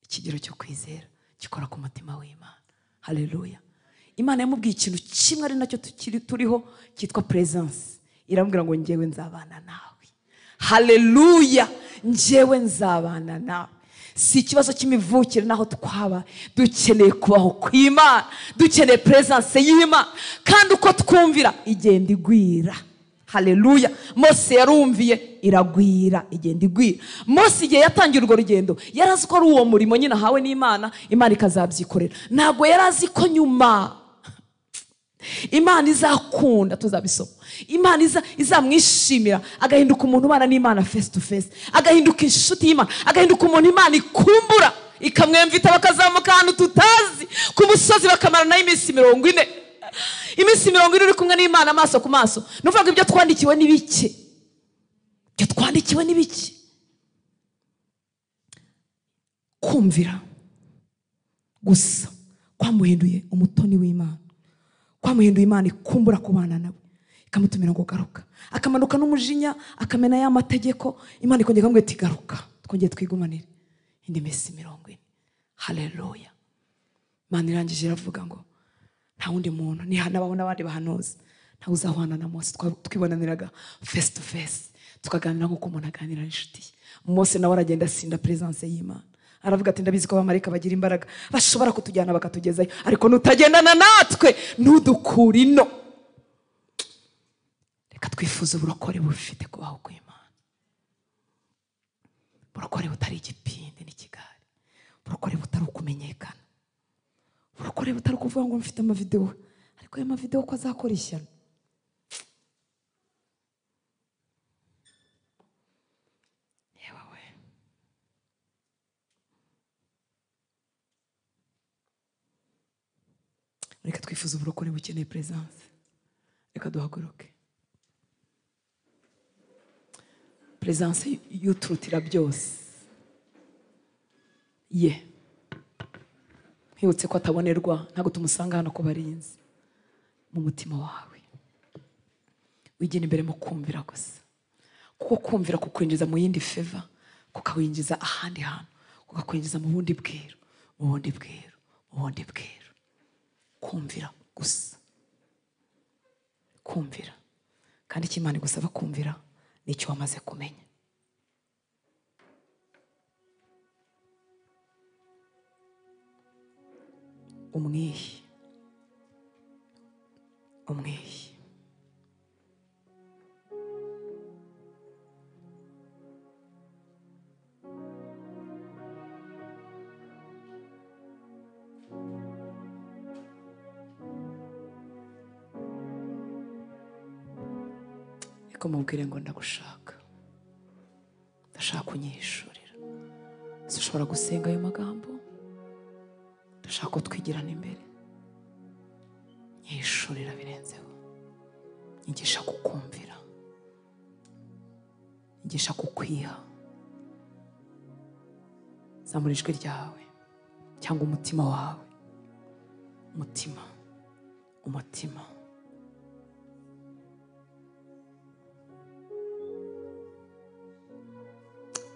Ikigero cyo kwizera gikora ku mutima w'Imana. Haleluya. Imana yamubwiye ikintu kimwe ari nacyo turiho cyitwa presence. Iramubwira ngo njyewe nzabana nawe. Haleluya. Njyewe nzabana nawe. Si ikibazo cy'imivukire naho twaba dukeneye kubaho kw'Imana, dukeneye presence y'Imana, kandi uko twumvira igenda igwira. Haleluya. Mose yarumviye iragwira, igenda igwira. Mose igihe yatangira urwo rugendo yarazi ko ari uwo murimo nyine ahawe n'Imana, Imana ikazabyikorera. Ntabwo yarazi ko nyuma Imana izakunda, tuzabisoma, Imana izamwishimira, agahinduka umuntu ubana n'Imana face to face, agahinduka inshuti y'Imana, agahinduka umuntu Imana ikumbura, ikamwemvita bakazamuka ahantu tutazi ku musozi bakamarana iminsi 40. Iminsi 40 uri kumwe n'Imana amaso ku maso. Nuvuga ibyo twandikiwe ni bike, ibyo twandikiwe ni bike. Kumvira gusa kwamuhinduye umutoni w'Imana, kwamuhinduye Imana ikumbura kubana nawe, ikamutumira ngo garuka, akamanuka n'umujinya, akamena ya mategeko, Imana ikongera ikamubwira iti garuka twongeye twigumanire indi minsi 40. Haleluya. Imana irangije iravuga ngo nta wundi muntu nihanabaho n'abandi bahanuzi ntawe uzahwana na Mose. Twibonaniraga face to face, tukaganira nk'uko umuntu aganira n'inshuti ye. Mose nawe aragenda asinda presence y'Imana, aravuga ati ndabizi ko abamarayika bagira imbaraga bashobora kutujyana bakatugezayo, ariko nutagendana natwe ntudukura ino. Reka twifuza uburokore bufite kubaho kw'Imana, uburokore butari igipindi n'ikigari, uburokore butari ukumenyekana, uburokore butari kuvuga ngo mfite amavideo, ariko ayo mavideo ko azakora ishyano. Reka twifuza uburokore bukeneye presence. Reka duhaguruke. Presence yuturutira byose. Ye. Nkibutse ko atabonerwa, ntago tumusanga hano ko barinzi. Mu mutima wawe. Wigena imbere mu kumvira gusa. Kuko kumvira kukwinjiza mu yindi favor, kukawinjiza ahandi hantu, kukakwinjiza mu bundi bwero, mu bundi bwero, mu bundi bwero. Kumvira gusa, kumvira. Kandi icyo Imana igusaba kumvira nicyo wamaze kumenya. Umwihi, umwihi. Mubwire ngo ndagushaka, ndashaka kunyishurira. Ushobora gusenga ayo magambo, ndashaka ko twigirana imbere. Nyishurira birenzeho, nyigisha kukumvira, nyigisha kukwiha. Zamura ijwi ryawe cyangwa umutima wawe, umutima, umutima.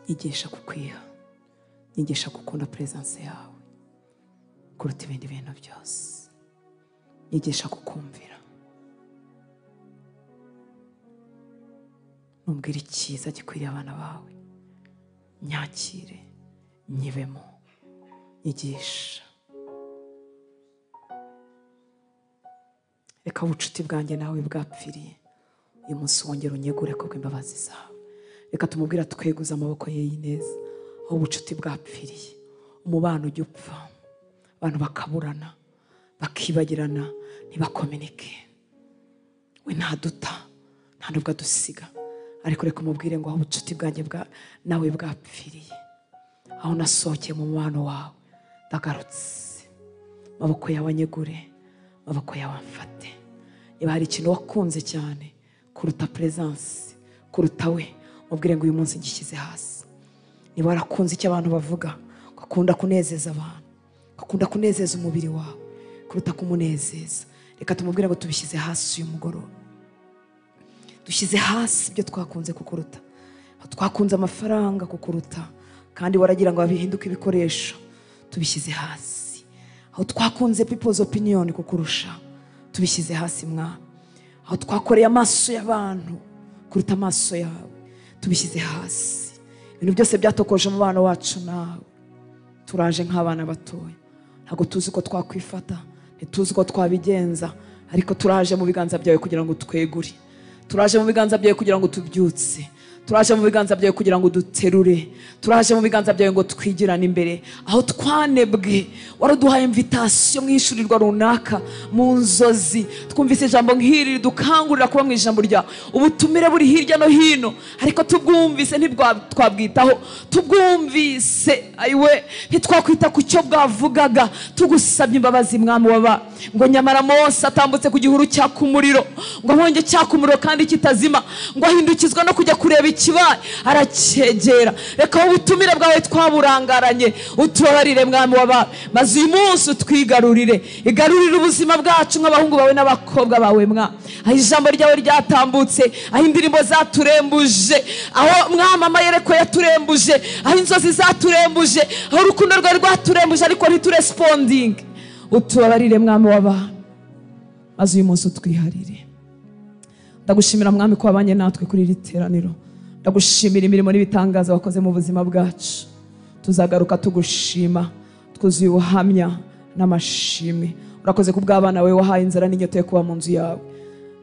Nyigisha kukwiha, nyigisha gukunda presence yawe kuruta ibindi bintu byose. Nyigisha kukumvira. Numbwira icyiza gikwiriye abana bawe, nyakire, nyibemo. Nyigisha. Reka ubucuti bwanjye nawe bwapfiriye uyu munsi wongera unyegure kubw'imbabazi zawe. Reka tumubwira tweguza amaboko ye y'ineza aho ubucuti bwapfiriye, umubano ujya upfa, abantu bakaburana, bakibagirana, ntibakominike. We ntaduta, nta nubwo adusiga, ariko reka umubwire ngo aho ubucuti bwanjye nawe bwapfiriye, aho nasohokeye mu mubano wawe ndagarutse. Maboko yawe anyegure, maboko yawe amfate. Niba hari ikintu wakunze cyane kuruta presence, kuruta we, mubwire ngo uyu munsi ngishyize hasi. Niba warakunze icyo abantu bavuga, ukakunda kunezeza abantu, ukakunda kunezeza umubiri wawe kuruta kumunezeza, reka tumubwire ngo tubishyize hasi uyu mugoroba. Dushyize hasi ibyo twakunze kukuruta. Twakunze amafaranga kukuruta, kandi waragira ngo abihinduke ibikoresho. Tubishyize hasi. Aho twakunze people's opinion kukurusha, tubishyize hasi mwana. Aho twakoreye amaso y'abantu kuruta amaso yawe, tubishyize hasi. Ibintu byose byatokoje mu bana wacu nawe. Turaje nk'abana batoya, ntago tuzi ko twakwifata, ntituzi ko twabigenza, ariko turaje mu biganza byawe kugira ngo twegure. Turaje mu biganza byawe kugira ngo tubyutse. Turaje mu biganza byawe kugira ngo duterure. Turaje mu biganza byawe ngo twigirane imbere. Aho twanebwe, waraduhaye invitation mu ishurirwa runaka, mu nzozi. Twumvise ijambo nk'iri dukangurira kuba mu ijambo ryawe. Ubutumire buri hirya no hino, ariko tubwumvise ntitwabwitaho. Tubwumvise ayiwe ntitwakwita ku cyo bwavugaga. Tugusabye imbabazi mwami waba ngo nyamara Mose atambutse ku gihuru cyaka umuriro, ngo ahonge cyaka umuriro kandi kitazima, ngo ahindukizwa no kujya kureba ikibaye aracyegera. Reka ubutumire bwawe twaburangaranye utubabarire mwami w'abami, maze uyu munsi utwigarurire. Igarurire ubuzima bwacu nk'abahungu bawe n'abakobwa bawe mwami. Aho ijambo ryawe ryatambutse, aho indirimbo zaturembuje, aho mwami amayereko yaturembuje, aho inzozi zaturembuje, aho urukundo rwawe rwaturembuje ariko ntituresponding, utubabarire mwami w'abami, maze uyu munsi utwiharire. Ndagushimira mwami ko wabanye natwe kuri iri teraniro. Ndagushimira imirimo n'ibitangaza wakoze mu buzima bwacu. Tuzagaruka tugushima twuzuye ubuhamya n'amashimwe. Urakoze ku bw'abana bawe wahaye inzara n'inyota yo kuba mu nzu yawe.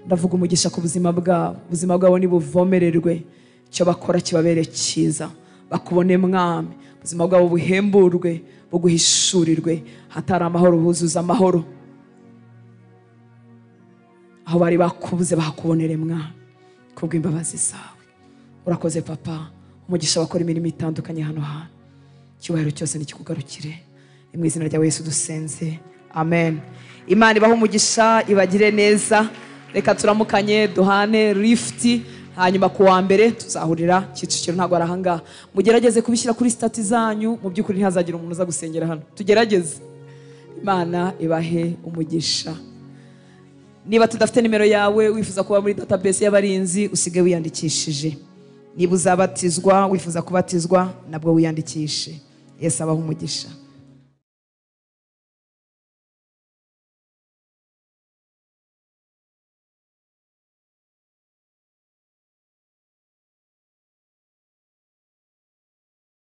Ndavuga umugisha ku buzima bwabo. Ubuzima bwabo nibuvomererwe, icyo bakora kibabere cyiza, bakubone mwami. Ubuzima bwabo buhemburwe, buguhishurirwe, hatari amahoro huzuza amahoro. Aho bari bakubuze bahakubonere mwami kubw'imbabazi zawe. Urakoze papa, umugisha bakora imirimo itandukanye hano hantu. Icyubahiro cyose nikikugarukire, ni mu izina rya Yesu dusenze, amen. Imana ibahe umugisha, ibagire neza. Reka turamukanye duhane lift, hanyuma ku wa mbere tuzahurira Kicukiro, ntago arahanga. Mugerageze kubishyira kuri stati zanyu, mu by'ukuri ntihazagira umuntu uza gusengera hano. Tugerageze. Imana ibahe umugisha. Niba tudafite nimero yawe wifuza kuba muri database y'abarinzi, usige wiyandikishije. Niba uzabatizwa wifuza kubatizwa, nabwo wiyandikishe. Yesu abahe umugisha.